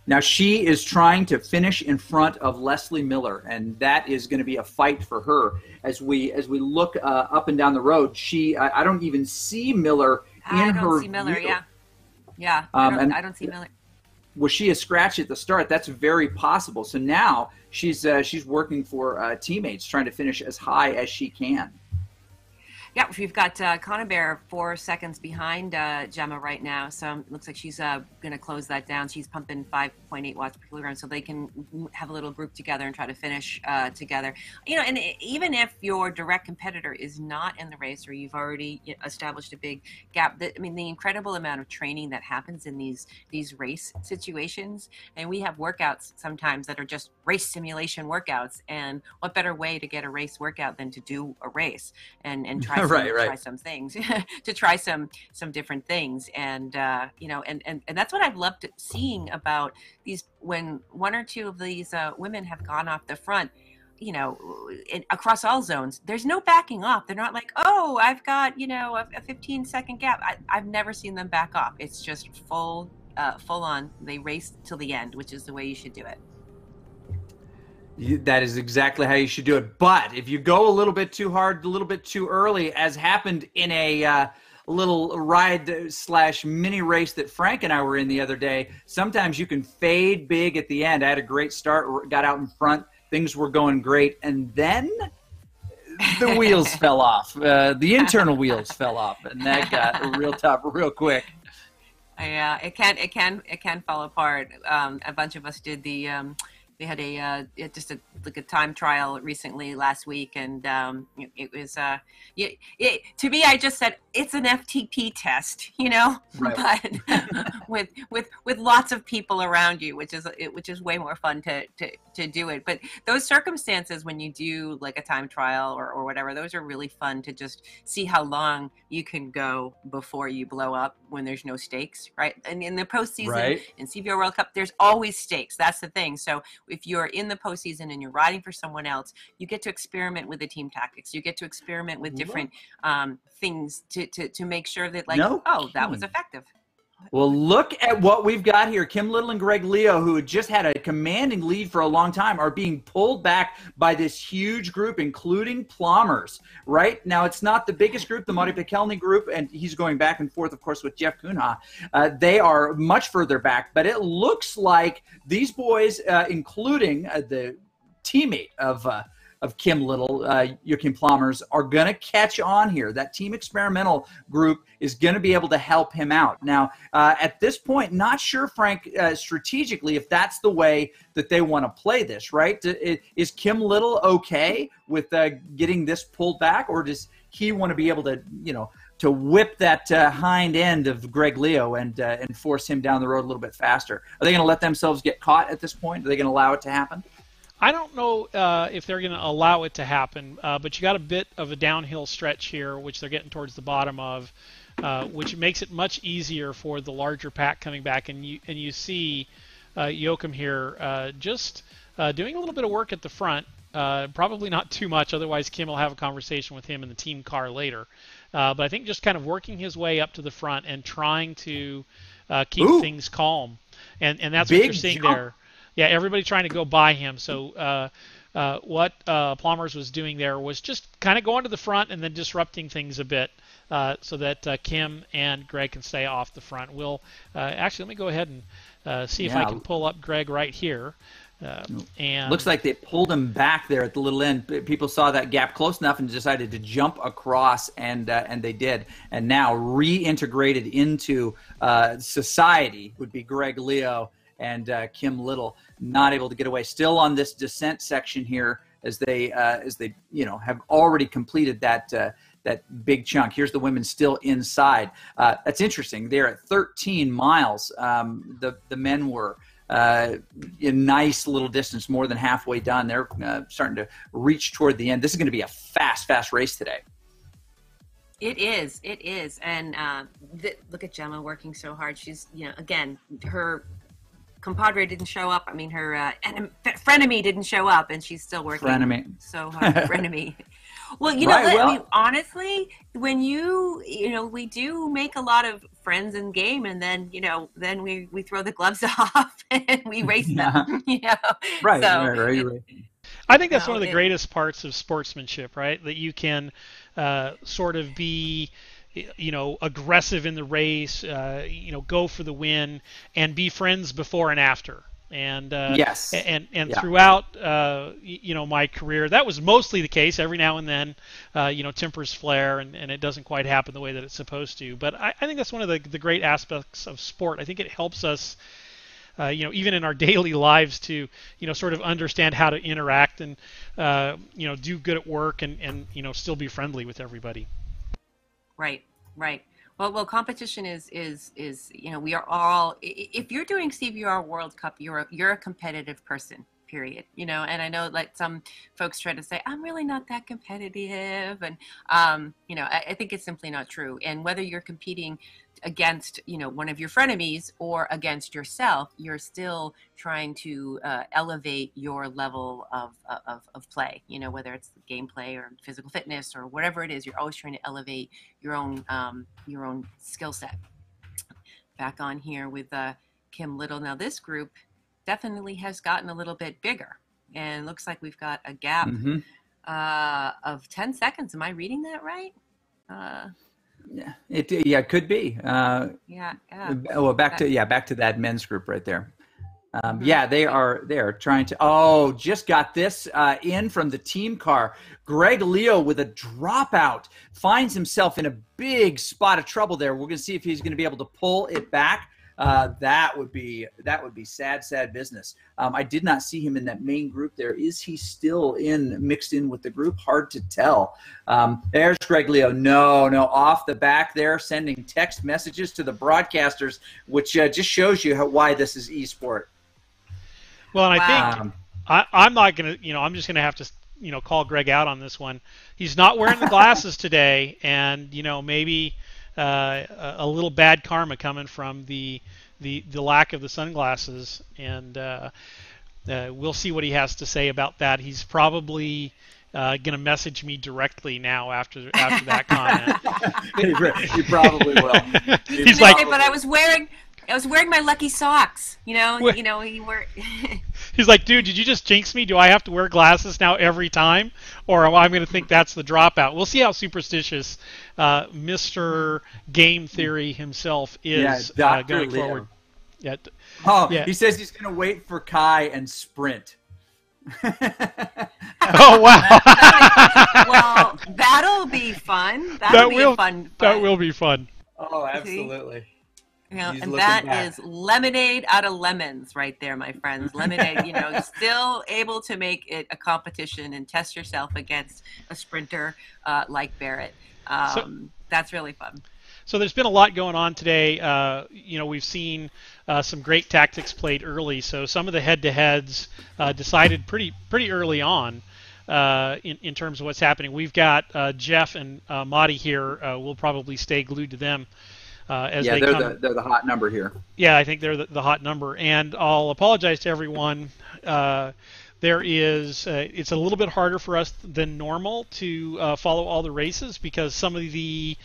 Now she is trying to finish in front of Leslie Miller, and that is going to be a fight for her as we look up and down the road. I don't even see Miller in her. I don't see Miller. View. Yeah. I don't see Miller. Was she a scratch at the start? That's very possible. So now she's working for teammates, trying to finish as high as she can. Yeah, we've got Conabear 4 seconds behind Gemma right now, so it looks like she's going to close that down. She's pumping 5.8 watts per kilogram, so they can have a little group together and try to finish together. And even if your direct competitor is not in the race, or you've already established a big gap, the incredible amount of training that happens in these race situations, and we have workouts sometimes that are just race simulation workouts, and what better way to get a race workout than to do a race and try try some things to try some different things, and that's what I've loved seeing about these, when one or two of these women have gone off the front, across all zones. There's no backing off. They're not like, oh, I've got a 15-second gap. I've never seen them back off. It's just full on. They race till the end, which is the way you should do it. That is exactly how you should do it. But if you go a little bit too hard, a little bit too early, as happened in a little ride/mini race that Frank and I were in the other day, sometimes you can fade big at the end. I had a great start, got out in front, things were going great, and then the wheels fell off. The internal wheels fell off, and that got real tough real quick. Yeah, it can fall apart. A bunch of us did the. We had a time trial recently last week, and it was to me, I just said it's an FTP test, right. But with lots of people around you, which is way more fun to do it. But those circumstances when you do like a time trial or whatever, those are really fun to just see how long you can go before you blow up when there's no stakes, right? And in the postseason, in CVR World Cup, there's always stakes. That's the thing. So if you're in the postseason and you're riding for someone else, you get to experiment with the team tactics. You get to experiment with different things to make sure that that was effective. Well, look at what we've got here. Kim Little and Greg Leo, who had just had a commanding lead for a long time, are being pulled back by this huge group, including Plommers. Right now, it's not the biggest group, the Marty Pekelny group, and he's going back and forth, of course, with Jeff Kunha. They are much further back, but it looks like these boys, including the teammate of Kim Little, Joachim Plommers, are going to catch on here. That Team Experimental group is going to be able to help him out. Now, at this point, not sure, Frank, strategically, if that's the way that they want to play this, right? Is Kim Little okay with getting this pulled back, or does he want to be able to, to whip that hind end of Greg Leo and force him down the road a little bit faster? Are they going to let themselves get caught at this point? Are they going to allow it to happen? I don't know if they're going to allow it to happen, but you got a bit of a downhill stretch here, which they're getting towards the bottom of, which makes it much easier for the larger pack coming back. And you see Joachim here just doing a little bit of work at the front, probably not too much, otherwise Kim will have a conversation with him in the team car later. But I think just kind of working his way up to the front and trying to keep things calm. And that's what you're seeing there. Yeah, everybody trying to go by him. So what Plommers was doing there was just kind of going to the front and then disrupting things a bit so that Kim and Greg can stay off the front. We'll actually, let me go ahead and see if I can pull up Greg right here. And looks like they pulled him back there at the little end. People saw that gap close enough and decided to jump across, and they did. And now reintegrated into society would be Greg Leo and Kim Little, not able to get away. Still on this descent section here, as they have already completed that big chunk. Here's the women still inside. That's interesting. They're at 13 miles. The men were a nice little distance, more than halfway done. They're starting to reach toward the end. This is going to be a fast race today. It is, and look at Gemma working so hard. She's, again, her compadre didn't show up. I mean, her frenemy didn't show up, and she's still working so hard. Frenemy. Well, honestly, when we do make a lot of friends in game, and then we throw the gloves off and we race them. Right. I think that's one of the greatest parts of sportsmanship, right? That you can sort of be aggressive in the race, go for the win, and be friends before and after. And yes, and throughout my career, that was mostly the case. Every now and then, tempers flare, and it doesn't quite happen the way that it's supposed to. But I think that's one of the great aspects of sport. I think it helps us, even in our daily lives, to sort of understand how to interact and do good at work and still be friendly with everybody. Right. Well, competition is we are all. If you're doing CVR World Cup, you're a competitive person. Period. And I know like some folks try to say I'm really not that competitive, and I think it's simply not true. And whether you're competing against one of your frenemies or against yourself, you're still trying to elevate your level of play. Whether it's gameplay or physical fitness or whatever it is, you're always trying to elevate your own skill set. Back on here with Kim Little. Now this group definitely has gotten a little bit bigger, and looks like we've got a gap of 10 seconds. Am I reading that right? It could be. Well, back to that men's group right there. They are trying to. Just got this in from the team car. Greg Leo with a dropout finds himself in a big spot of trouble there. We're going to see if he's going to be able to pull it back. That would be sad business. I did not see him in that main group there. Is he still mixed in with the group? Hard to tell. There's Greg Leo. No, off the back there, sending text messages to the broadcasters, which just shows you why this is esport. Well, and I think I'm not going to, I'm just going to have to, call Greg out on this one. He's not wearing the glasses today, and maybe a little bad karma coming from the lack of the sunglasses, and we'll see what he has to say about that. He's probably going to message me directly now after that comment. He probably will. He's like, but I was wearing my lucky socks. He's like, dude, did you just jinx me? Do I have to wear glasses now every time, or am I going to think that's the dropout? We'll see how superstitious Mr. Game Theory himself is going forward. He says he's going to wait for Kai and sprint. Oh, wow. Well, that'll be fun. That will be fun. Oh, absolutely. And that is lemonade out of lemons right there, my friends. Lemonade, still able to make it a competition and test yourself against a sprinter like Barrett. That's really fun. So there's been a lot going on today. We've seen some great tactics played early. So some of the head-to-heads decided pretty early on in terms of what's happening. We've got Jeff and Madi here. We'll probably stay glued to them. They're the hot number here. Yeah, I think they're the hot number. And I'll apologize to everyone. It's a little bit harder for us than normal to follow all the races because some of the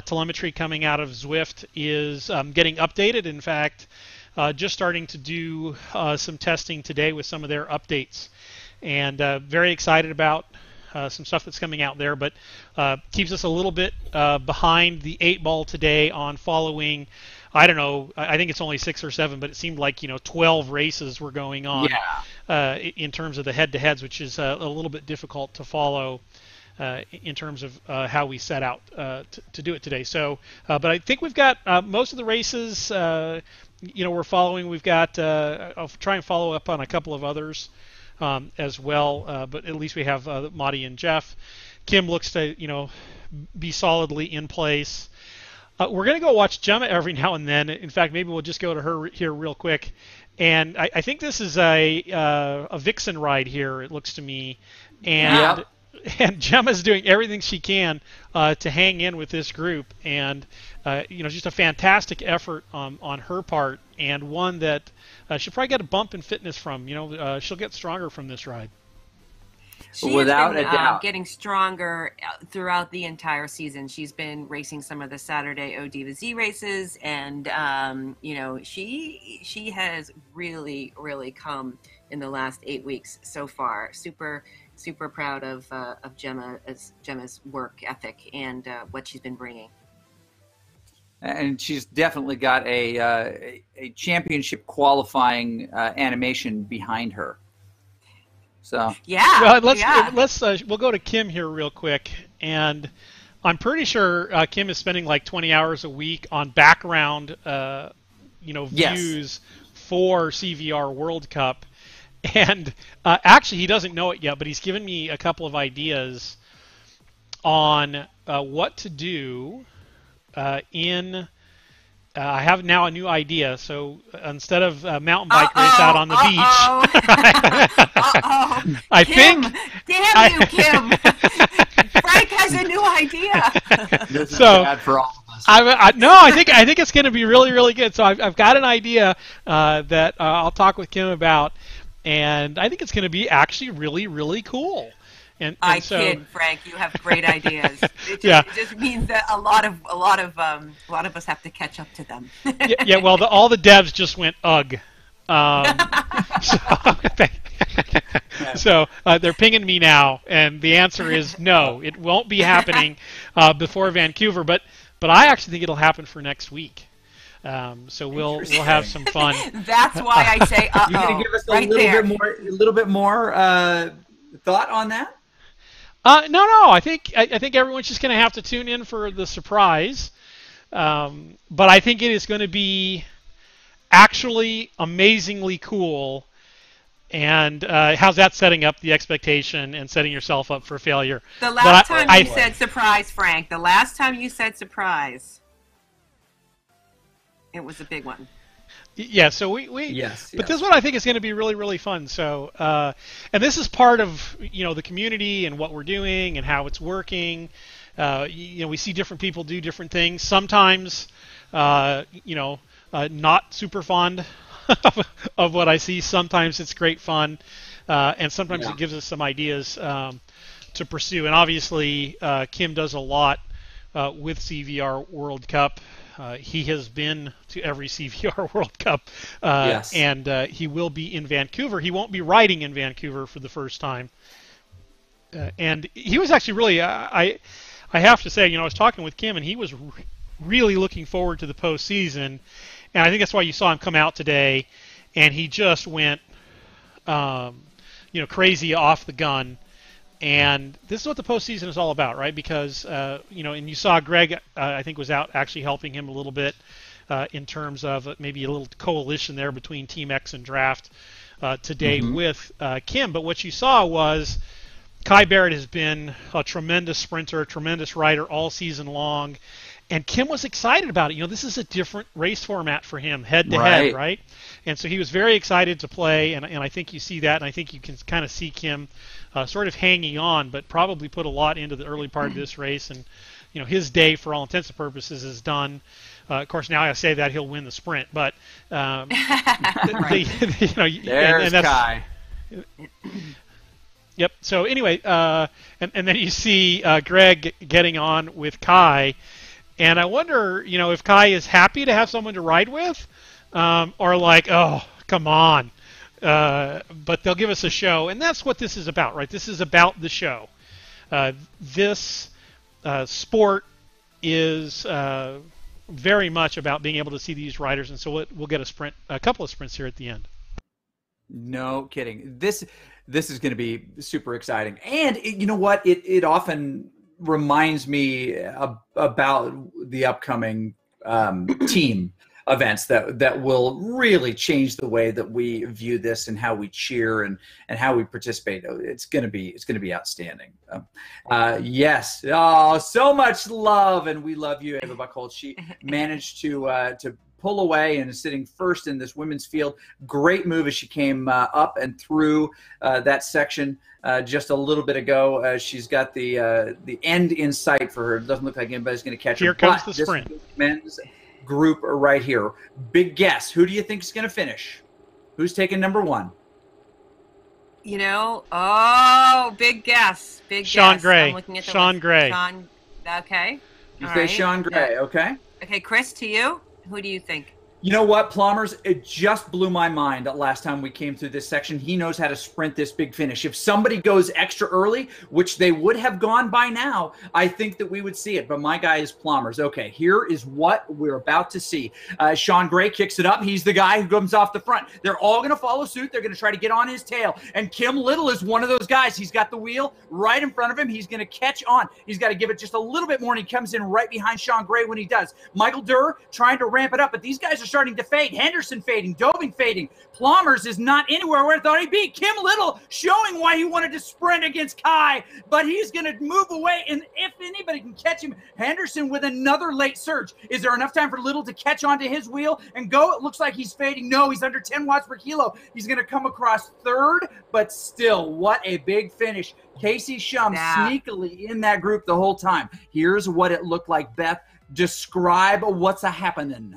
telemetry coming out of Zwift is getting updated. In fact, just starting to do some testing today with some of their updates. And very excited about some stuff that's coming out there, but keeps us a little bit behind the 8 ball today on following. I don't know. I think it's only 6 or 7, but it seemed like 12 races were going on in terms of the head-to-heads, which is a little bit difficult to follow in terms of how we set out to do it today. So, but I think we've got most of the races. We're following. We've got. I'll try and follow up on a couple of others. As well, but at least we have Madi and Jeff. Kim looks to be solidly in place. We're going to go watch Gemma every now and then. In fact, maybe we'll just go to her here real quick. And I think this is a Vixen ride here, it looks to me. And Gemma's doing everything she can to hang in with this group. And, just a fantastic effort on her part, and one that she'll probably get a bump in fitness from. She'll get stronger from this ride. Without a doubt, getting stronger throughout the entire season. She's been racing some of the Saturday Odiva Z races, and she has really come in the last 8 weeks so far. Super proud of Gemma's work ethic and what she's been bringing. And she's definitely got a championship qualifying animation behind her. So yeah, well, let's we'll go to Kim here real quick, and I'm pretty sure Kim is spending like 20 hours a week on background, views for CVR World Cup, and actually he doesn't know it yet, but he's given me a couple of ideas on what to do. I have now a new idea. So instead of a mountain bike race out on the beach, I Kim, think. Damn you, Kim! Frank has a new idea. This is bad for all of us. I think it's going to be really, really good. So I've got an idea that I'll talk with Kim about, and I think it's going to be actually really, really cool. And I so, kid, Frank. You have great ideas. It just means that a lot of us have to catch up to them. yeah. Well, all the devs just went ugh. So they're pinging me now, and the answer is no. It won't be happening before Vancouver, but I actually think it'll happen for next week. So we'll have some fun. That's why I say You gonna give us a little bit more thought on that? No. I think everyone's just going to have to tune in for the surprise. But I think it is going to be actually amazingly cool. And how's that setting up the expectation and setting yourself up for failure? The last time you said surprise, Frank. The last time you said surprise, it was a big one. Yeah, so but this one I think is going to be really, really fun. So, and this is part of the community and what we're doing and how it's working. We see different people do different things. Sometimes, not super fond of what I see. Sometimes it's great fun, and sometimes it gives us some ideas to pursue. And obviously, Kim does a lot with CVR World Cup. He has been to every CVR World Cup, and he will be in Vancouver. He won't be riding in Vancouver for the first time. And he was actually really, I have to say, I was talking with Kim, and he was really looking forward to the postseason. And I think that's why you saw him come out today, and he just went, crazy off the gun. And this is what the postseason is all about, right? Because, and you saw Greg, I think, was out actually helping him a little bit in terms of maybe a little coalition there between Team X and Draft today with Kim. But what you saw was Kai Barrett has been a tremendous sprinter, a tremendous rider all season long. And Kim was excited about it. This is a different race format for him, head-to-head, right? And so he was very excited to play, and I think you see that, and I think you can kind of see Kim sort of hanging on, but probably put a lot into the early part of this race. And, his day, for all intents and purposes, is done. Of course, now I say that he'll win the sprint, but There's that's, Kai. Yep. So anyway, and then you see Greg getting on with Kai. And I wonder, if Kai is happy to have someone to ride with, or like, oh, come on. But they'll give us a show, and that's what this is about, right? This is about the show. This sport is very much about being able to see these riders, and so we'll get a couple of sprints here at the end. No kidding. This is going to be super exciting, and you know what? It often reminds me about the upcoming team events that will really change the way that we view this and how we cheer and how we participate. It's going to be outstanding. Yes. Oh, so much love, and we love you, Ava Buckhold. She managed to pull away and is sitting first in this women's field. Great move as she came up and through that section just a little bit ago. She's got the end in sight for her. It doesn't look like anybody's going to catch her. Here comes the sprint. This men's group right here. Big guess. Who do you think is going to finish? Who's taking number one? Big guess. Sean guess. Gray. I'm looking at the Sean list. Gray. Okay. You say Sean Gray, okay? Okay, Chris, to you. Who do you think? You know what, Plumbers? It just blew my mind last time we came through this section. He knows how to sprint this big finish. If somebody goes extra early, which they would have gone by now, I think that we would see it. But my guy is Plumbers. Okay, here is what we're about to see. Sean Gray kicks it up. He's the guy who comes off the front. They're all going to follow suit. They're going to try to get on his tail. And Kim Little is one of those guys. He's got the wheel right in front of him. He's going to catch on. He's got to give it just a little bit more, and he comes in right behind Sean Gray when he does. Michael Durr trying to ramp it up, but these guys are starting to fade. Henderson fading, Doving fading. Plumbers is not anywhere where I thought he'd be. Kim Little showing why he wanted to sprint against Kai, but he's going to move away, and if anybody can catch him, Henderson with another late surge. Is there enough time for Little to catch onto his wheel and go? It looks like he's fading. No, he's under 10 watts per kilo. He's going to come across third, but still, what a big finish. Casey Shum sneakily in that group the whole time. Here's what it looked like. Beth, describe what's happening.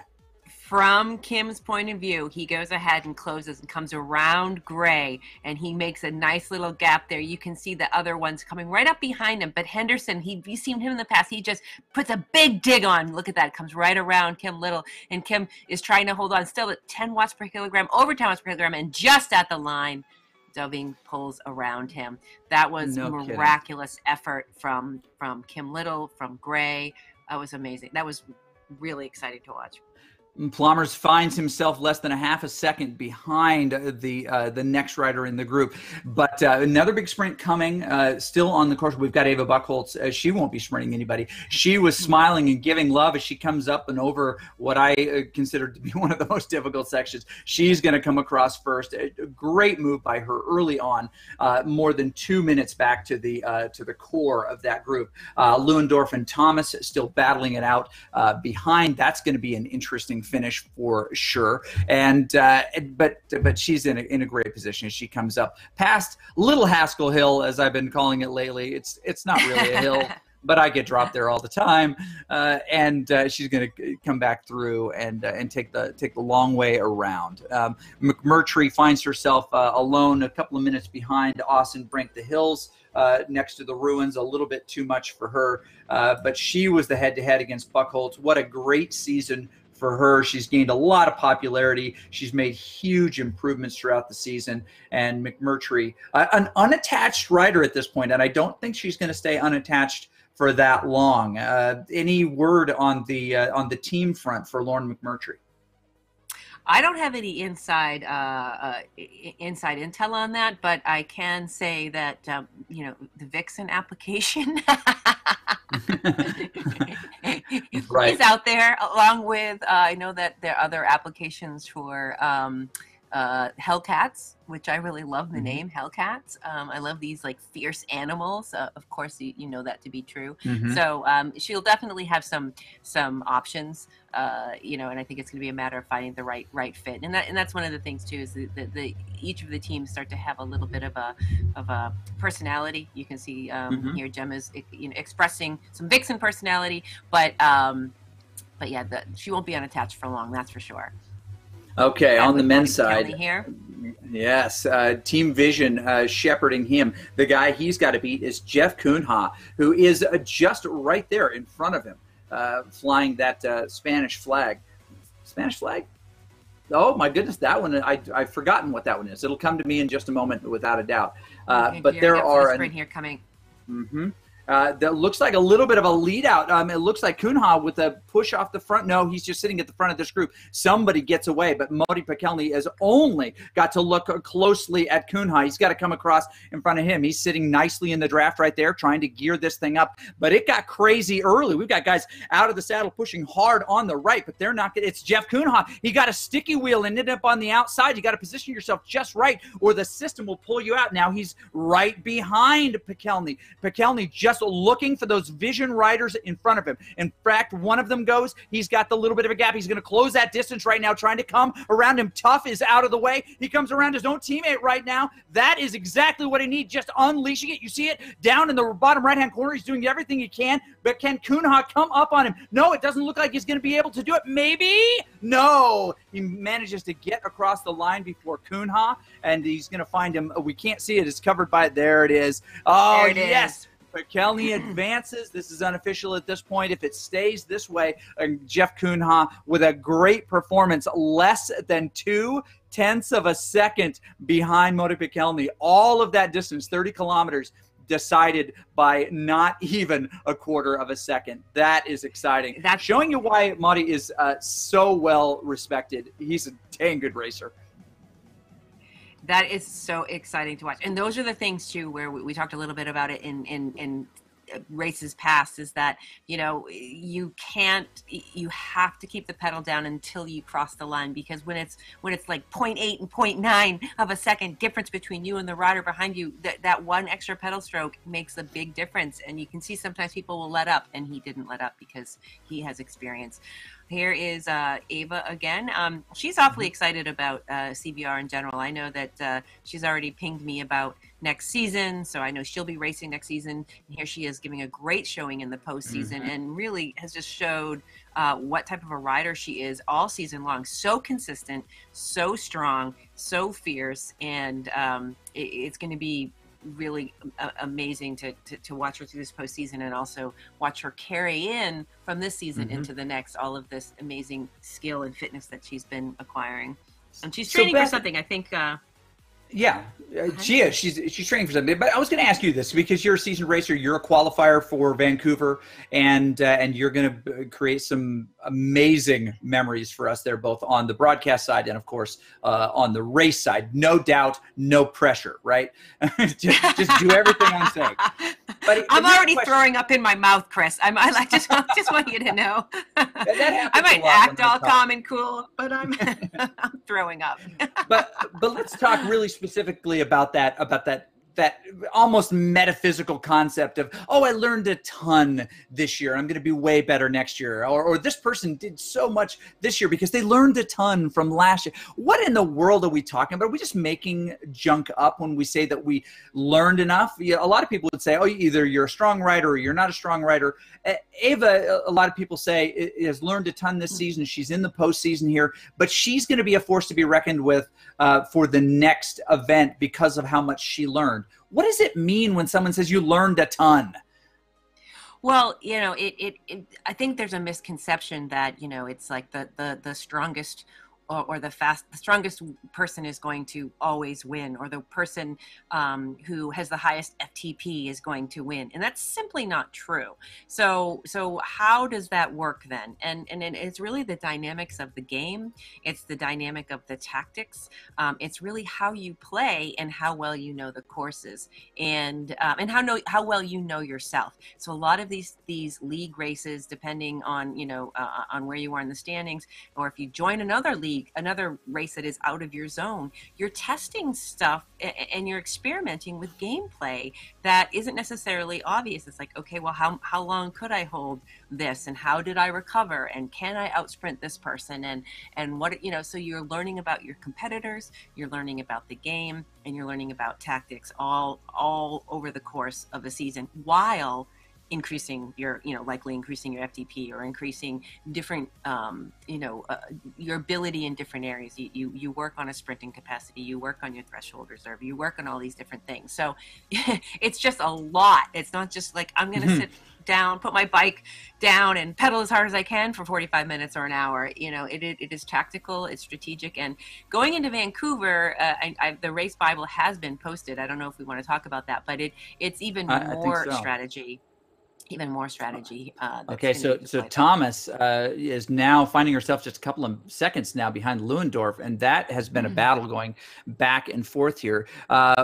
From Kim's point of view, he goes ahead and closes and comes around Gray, and he makes a nice little gap there. You can see the other ones coming right up behind him. But Henderson, you've seen him in the past. He just puts a big dig on. Look at that. Comes right around Kim Little. And Kim is trying to hold on still at 10 watts per kilogram, over 10 watts per kilogram, and just at the line, Doving pulls around him. That was a miraculous effort from Kim Little, from Gray. That was amazing. That was really exciting to watch. Plumbers finds himself less than a half a second behind the next rider in the group. But another big sprint coming, still on the course. We've got Ava Buchholz. She won't be sprinting anybody. She was smiling and giving love as she comes up and over what I consider to be one of the most difficult sections. She's going to come across first. A great move by her early on, more than 2 minutes back to the core of that group. Lewandorf and Thomas still battling it out behind. That's going to be an interesting finish for sure, and but she's in a great position as she comes up past Little Haskell Hill, as I've been calling it lately. It's not really a hill, but I get dropped there all the time, and she's going to come back through and take the long way around. McMurtry finds herself alone, a couple of minutes behind Austin Brink. The hills next to the ruins, a little bit too much for her, but she was the head-to-head against Buchholz. What a great season for her. She's gained a lot of popularity. She's made huge improvements throughout the season. And McMurtry, an unattached rider at this point, and I don't think she's going to stay unattached for that long. Any word on the team front for Lauren McMurtry? I don't have any inside intel on that, but I can say that the Vixen application is out there, along with I know that there are other applications for Hellcats, which I really love the name Hellcats. I love these like fierce animals. Of course, you know that to be true. So she'll definitely have some options, and I think it's going to be a matter of finding the right fit. And that's one of the things too, is that each of the teams start to have a little bit of a personality. You can see here Gemma's expressing some Vixen personality, but yeah, she won't be unattached for long. That's for sure. Okay, on the men's side, here. Yes, Team Vision shepherding him. The guy he's got to beat is Jeff Kuhnha, who is just right there in front of him, flying that Spanish flag. Spanish flag? Oh, my goodness, that one, I've forgotten what that one is. It'll come to me in just a moment, without a doubt. But there are a sprint here coming. That looks like a little bit of a lead out. It looks like Kuhnha with a push off the front. No, he's just sitting at the front of this group. Somebody gets away, but Modi Pekelny has only got to look closely at Kuhnha. He's got to come across in front of him. He's sitting nicely in the draft right there, trying to gear this thing up. But it got crazy early. We've got guys out of the saddle pushing hard on the right, but they're not. It's Jeff Kuhnha. He got a sticky wheel and ended up on the outside. You got to position yourself just right, or the system will pull you out. Now he's right behind Pekelny. Pekelny just looking for those vision riders in front of him. In fact, one of them goes. He's got the little bit of a gap. He's going to close that distance right now, trying to come around him. Tough is out of the way. He comes around his own teammate right now. That is exactly what he needs, just unleashing it. You see it down in the bottom right-hand corner. He's doing everything he can, but can Kuhnha come up on him? No, it doesn't look like he's going to be able to do it. Maybe? No. He manages to get across the line before Kuhnha, and he's going to find him. We can't see it. It's covered by it. There it is. Oh, there it yes. is. Pekelny advances. This is unofficial at this point. If it stays this way, Jeff Kuhnha with a great performance, less than 0.2 of a second behind Modi Pekelny. All of that distance, 30 kilometers, decided by not even a quarter of a second. That is exciting. That's showing you why Modi is so well respected. He's a dang good racer. That is so exciting to watch. And those are the things, too, where we talked a little bit about it in races past, is that, you know, you have to keep the pedal down until you cross the line, because when it's like 0.8 and 0.9 of a second difference between you and the rider behind you, that one extra pedal stroke makes a big difference. And you can see sometimes people will let up, and he didn't let up because he has experience. Here is Ava again. She's awfully excited about CVR in general. I know that she's already pinged me about next season, so I know she'll be racing next season. And here she is giving a great showing in the postseason, and really has just showed what type of a rider she is all season long. So consistent, so strong, so fierce, and it's going to be really amazing to watch her through this postseason, and also watch her carry in from this season into the next all of this amazing skill and fitness that she's been acquiring. And she's training for something, I think. Yeah, she is. She's training for something. But I was going to ask you this, because you're a seasoned racer, you're a qualifier for Vancouver, and you're going to create some amazing memories for us there, both on the broadcast side and, of course, on the race side. No doubt, no pressure, right? just do everything I'm saying. But I'm already throwing up in my mouth, Chris. I just want you to know. I might act all calm and cool, but I'm throwing up. but let's talk really specifically about that almost metaphysical concept of, oh, I learned a ton this year, I'm going to be way better next year, or this person did so much this year because they learned a ton from last year. What in the world are we talking about? Are we just making junk up when we say that we learned enough? A lot of people would say, oh, either you're a strong rider or you're not a strong rider. Ava, a lot of people say, has learned a ton this season. She's in the postseason here, but she's going to be a force to be reckoned with for the next event because of how much she learned. What does it mean when someone says you learned a ton? Well, you know, I think there's a misconception that, you know, it's like the strongest or the strongest person is going to always win, or the person who has the highest FTP is going to win, and that's simply not true. So how does that work then? And it's really the dynamics of the game. It's the dynamic of the tactics. It's really how you play and how well you know the courses, and how well you know yourself. So a lot of these league races, depending on on where you are in the standings, or if you join another league, another race that is out of your zone, you're testing stuff and you're experimenting with gameplay that isn't necessarily obvious. It's like, okay, well, how long could I hold this, and how did I recover, and can I outsprint this person, and what, so you're learning about your competitors, you're learning about the game, and you're learning about tactics all over the course of a season, while increasing your, likely increasing your FTP, or increasing different, your ability in different areas. You work on a sprinting capacity, you work on your threshold reserve, you work on all these different things. So it's just a lot. It's not just like, I'm going to sit down, put my bike down and pedal as hard as I can for 45 minutes or an hour. It is tactical, it's strategic. And going into Vancouver, the race Bible has been posted. I don't know if we want to talk about that, but it's even more strategy. Even more strategy. Okay, so Thomas is now finding herself just a couple of seconds now behind Lewandorf, and that has been a battle going back and forth here. I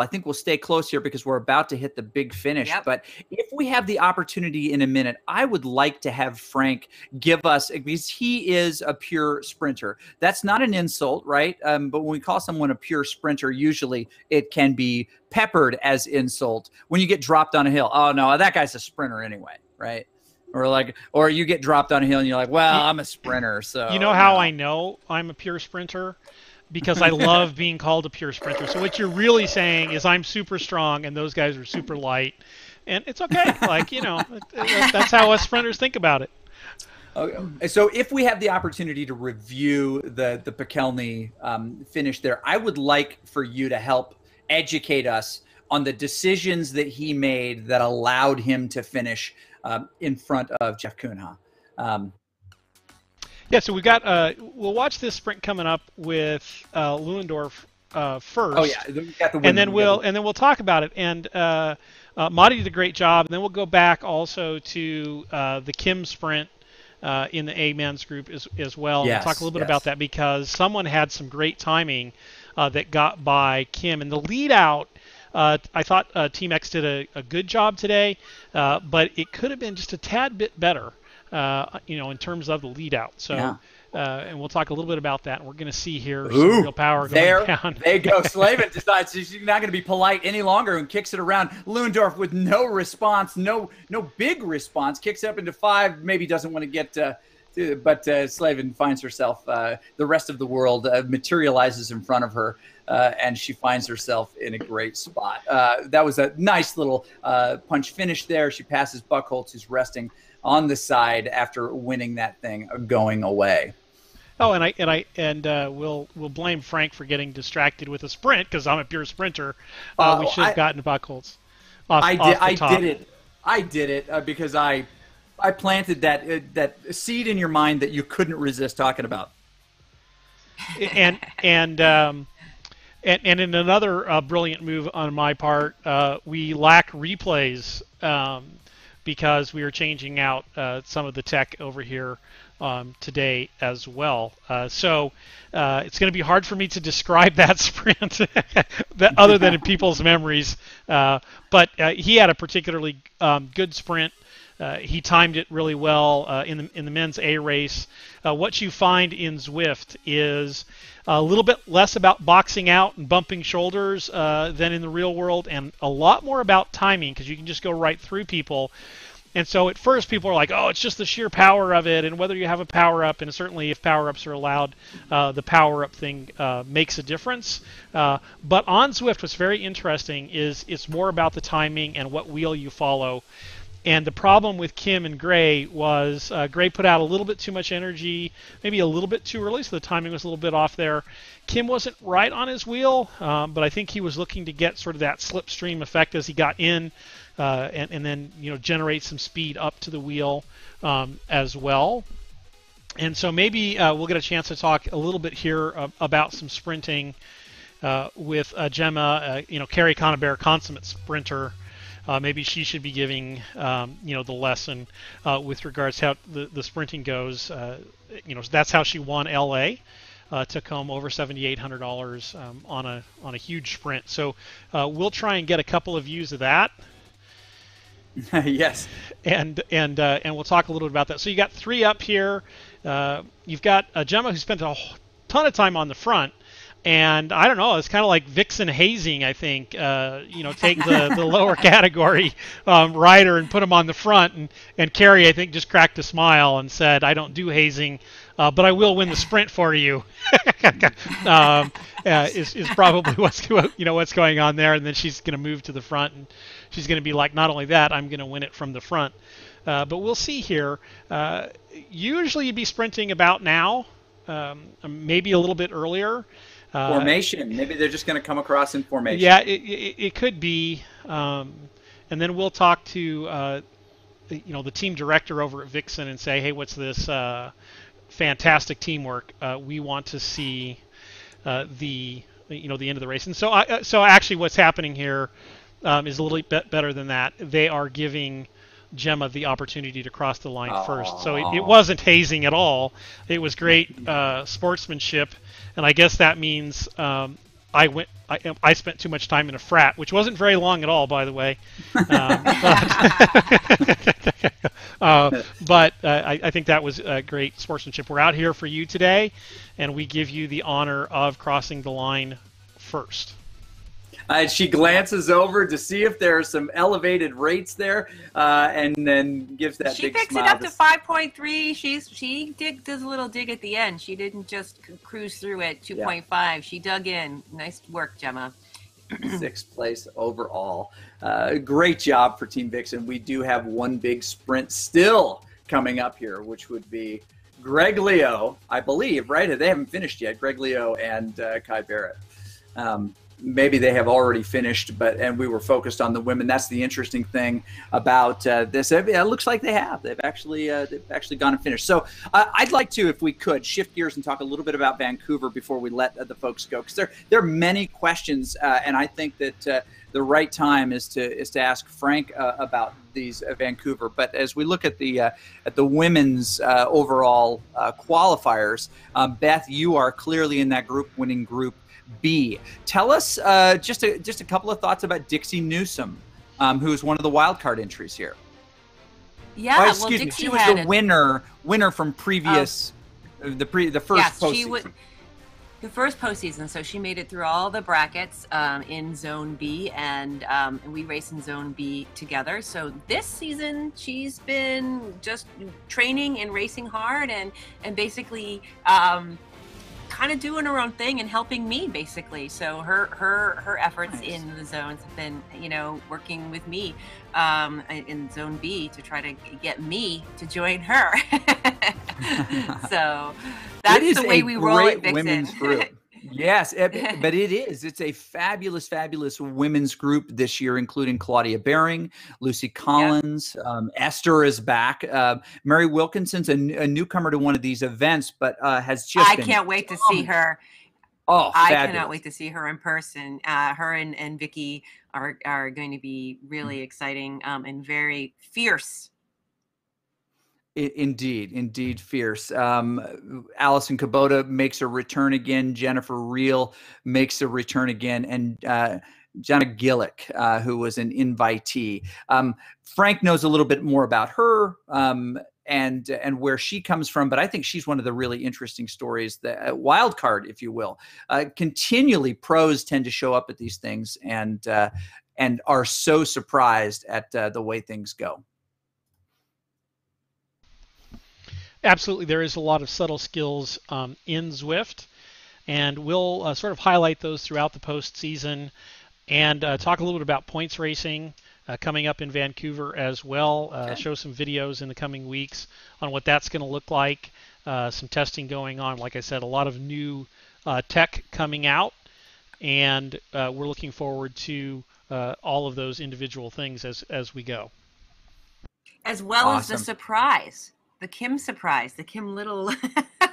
think we'll stay close here because we're about to hit the big finish. Yep. But if we have the opportunity in a minute, I would like to have Frank give us, because he is a pure sprinter. That's not an insult, right? But when we call someone a pure sprinter, usually it can be peppered as insult when you get dropped on a hill. Oh no, that guy's a sprinter anyway, right? Or you get dropped on a hill and you're like, well, I'm a sprinter. So you know how I know I'm a pure sprinter? Because I love being called a pure sprinter. So what you're really saying is I'm super strong and those guys are super light, and it's okay. That's how us sprinters think about it. Okay. So if we have the opportunity to review the Pekelny finish there, I would like for you to help educate us on the decisions that he made that allowed him to finish in front of Jeff Koonha. Yeah, so we got we'll watch this sprint coming up with Lewendorf first. Oh yeah, we got the and then we'll talk about it. And Madi did a great job. And then we'll go back also to the Kim sprint in the A men's group as well. Yes, we'll talk a little bit about that because someone had some great timing that got by Kim. And the lead out, I thought Team X did a good job today, but it could have been just a tad bit better. In terms of the lead out. So, yeah. And we'll talk a little bit about that. And we're going to see here some real power going down. There you go. Slavin decides she's not going to be polite any longer and kicks it around. Lewendorf with no response, no big response, kicks up into 5, maybe doesn't want to get but Slavin finds herself, the rest of the world materializes in front of her, and she finds herself in a great spot. That was a nice little punch finish there. She passes Buchholz, who's resting on the side after winning that thing going away. Oh, and we'll blame Frank for getting distracted with a sprint because I'm a pure sprinter. We should have gotten Buchholz off the top. I did it because I planted that seed in your mind that you couldn't resist talking about. And in another brilliant move on my part, we lack replays. Because we are changing out some of the tech over here today as well. So it's going to be hard for me to describe that sprint other than in people's memories. But he had a particularly good sprint. He timed it really well in the men's A race. What you find in Zwift is a little bit less about boxing out and bumping shoulders than in the real world, and a lot more about timing because you can just go right through people. And so at first people are like, oh, it's just the sheer power of it and whether you have a power-up, and certainly if power-ups are allowed, the power-up thing makes a difference. But on Zwift, what's very interesting is it's more about the timing and what wheel you follow. And the problem with Kim and Gray was Gray put out a little bit too much energy, maybe a little bit too early, so the timing was a little bit off there. Kim wasn't right on his wheel, but I think he was looking to get sort of that slipstream effect as he got in, and then generate some speed up to the wheel as well. And so maybe we'll get a chance to talk a little bit here about some sprinting with Gemma, Carrie Conabear, consummate sprinter. Maybe she should be giving, the lesson with regards to how the sprinting goes. That's how she won LA. Took home over $7,800 on a huge sprint. So we'll try and get a couple of views of that. Yes. And we'll talk a little bit about that. So you got 3 up here. You've got Gemma, who spent a ton of time on the front. And I don't know, it's kind of like Vixen hazing, I think. Take the lower category rider and put him on the front. And Carrie, I think, just cracked a smile and said, I don't do hazing, but I will win the sprint for you. Is probably what's going on there. And then she's going to move to the front, and she's going to be like, not only that, I'm going to win it from the front. But we'll see here. Usually you'd be sprinting about now, maybe a little bit earlier. Formation. Maybe they're just going to come across in formation. Yeah, it could be. And then we'll talk to the team director over at Vixen and say, hey, what's this fantastic teamwork? We want to see the end of the race. And so actually what's happening here is a little bit better than that. They are giving Gemma the opportunity to cross the line first. So it wasn't hazing at all. It was great sportsmanship. And I guess that means I spent too much time in a frat, which wasn't very long at all, by the way. But I think that was great sportsmanship. We're out here for you today, and we give you the honor of crossing the line first. She glances over to see if there are some elevated rates there, and then gives that big smile. She picks it up to 5.3. She does a little dig at the end. She didn't just cruise through at 2.5. Yeah. She dug in. Nice work, Gemma. 6th place overall. Great job for Team Vixen. We do have one big sprint still coming up here, which would be Greg Leo, I believe, right? They haven't finished yet. Greg Leo and Kai Barrett. maybe they have already finished, and we were focused on the women. That's the interesting thing about this. It looks like they have. They've actually gone and finished. So I'd like to, if we could, shift gears and talk a little bit about Vancouver before we let the folks go, because there are many questions, and I think that the right time is to ask Frank about these Vancouver. But as we look at the women's overall qualifiers, Beth, you are clearly in that group winning Group B. Tell us just a couple of thoughts about Dixie Newsome, who is one of the wild card entries here. Yeah, excuse me, she was the winner from previous the first postseason. The first postseason, so she made it through all the brackets in Zone B, and we race in Zone B together. So this season, she's been just training and racing hard, and basically kind of doing her own thing and helping me, basically. So her efforts in the zones have been, working with me in Zone B to try to get me to join her. So that's the way we roll at Vixen. Women's group. Yes, but it is. It's a fabulous, fabulous women's group this year, including Claudia Baring, Lucy Collins, Esther is back. Mary Wilkinson's a newcomer to one of these events, but has just I can't wait to see her. Oh, I fabulous. cannot wait to see her in person. Her and Vicky are going to be really exciting and very fierce. Indeed fierce. Allison Kubota makes a return again. Jennifer Reel makes a return again. And Jenna Gillick, who was an invitee. Frank knows a little bit more about her and where she comes from, but I think she's one of the really interesting stories, the wild card, if you will. Continually pros tend to show up at these things and are so surprised at the way things go. Absolutely, there is a lot of subtle skills in Zwift, and we'll sort of highlight those throughout the postseason and talk a little bit about points racing coming up in Vancouver as well. Show some videos in the coming weeks on what that's going to look like. Some testing going on. Like I said, a lot of new tech coming out, and we're looking forward to all of those individual things as we go. As well as the surprise. The Kim surprise, the Kim Little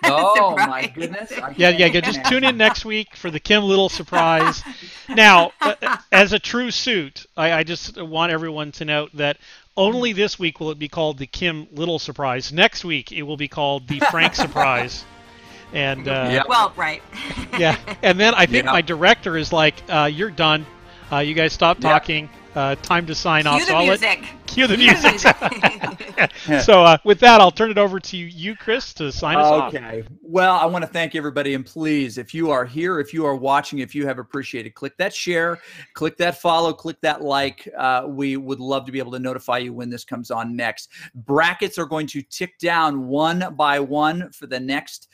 Oh, surprise. my goodness. Yeah. Just tune in next week for the Kim Little surprise. Now, as a true suit, I just want everyone to note that only this week will it be called the Kim Little surprise. Next week, it will be called the Frank surprise. And well, right. Yeah, and then I think my director is like, "You're done. You guys stop talking. Time to sign off." Cue the music. Cue the music. So with that, I'll turn it over to you, Chris, to sign us off. Okay. Well, I want to thank everybody, and please, if you are here, if you are watching, if you have appreciated, click that share, click that follow, click that like. We would love to be able to notify you when this comes on next. Brackets are going to tick down one by one for the next,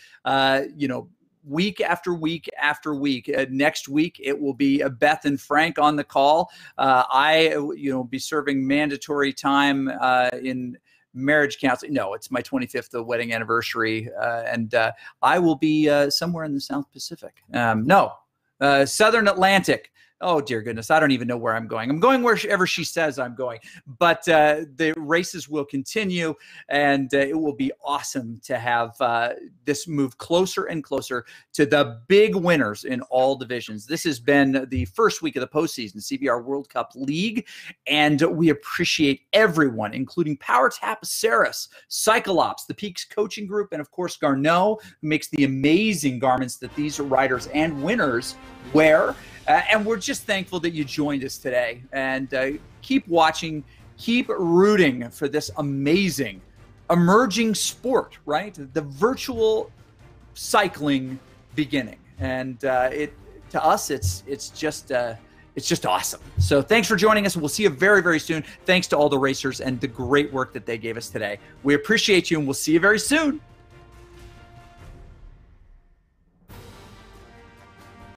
week after week after week. Next week, it will be Beth and Frank on the call. I, be serving mandatory time in marriage counseling. No, it's my 25th wedding anniversary, and I will be somewhere in the South Pacific. Southern Atlantic. Oh, dear goodness. I don't even know where I'm going. I'm going wherever she says I'm going. But the races will continue, and it will be awesome to have this move closer and closer to the big winners in all divisions. This has been the first week of the postseason, CVR World Cup League, and we appreciate everyone, including Power Tap Saris, Cyclops, the Peaks Coaching Group, and, of course, Garneau, who makes the amazing garments that these riders and winners wear. And we're just thankful that you joined us today. And keep watching, keep rooting for this amazing emerging sport, right? The virtual cycling beginning. And to us, it's just awesome. So thanks for joining us. We'll see you very, very soon. Thanks to all the racers and the great work that they gave us today. We appreciate you, and we'll see you very soon.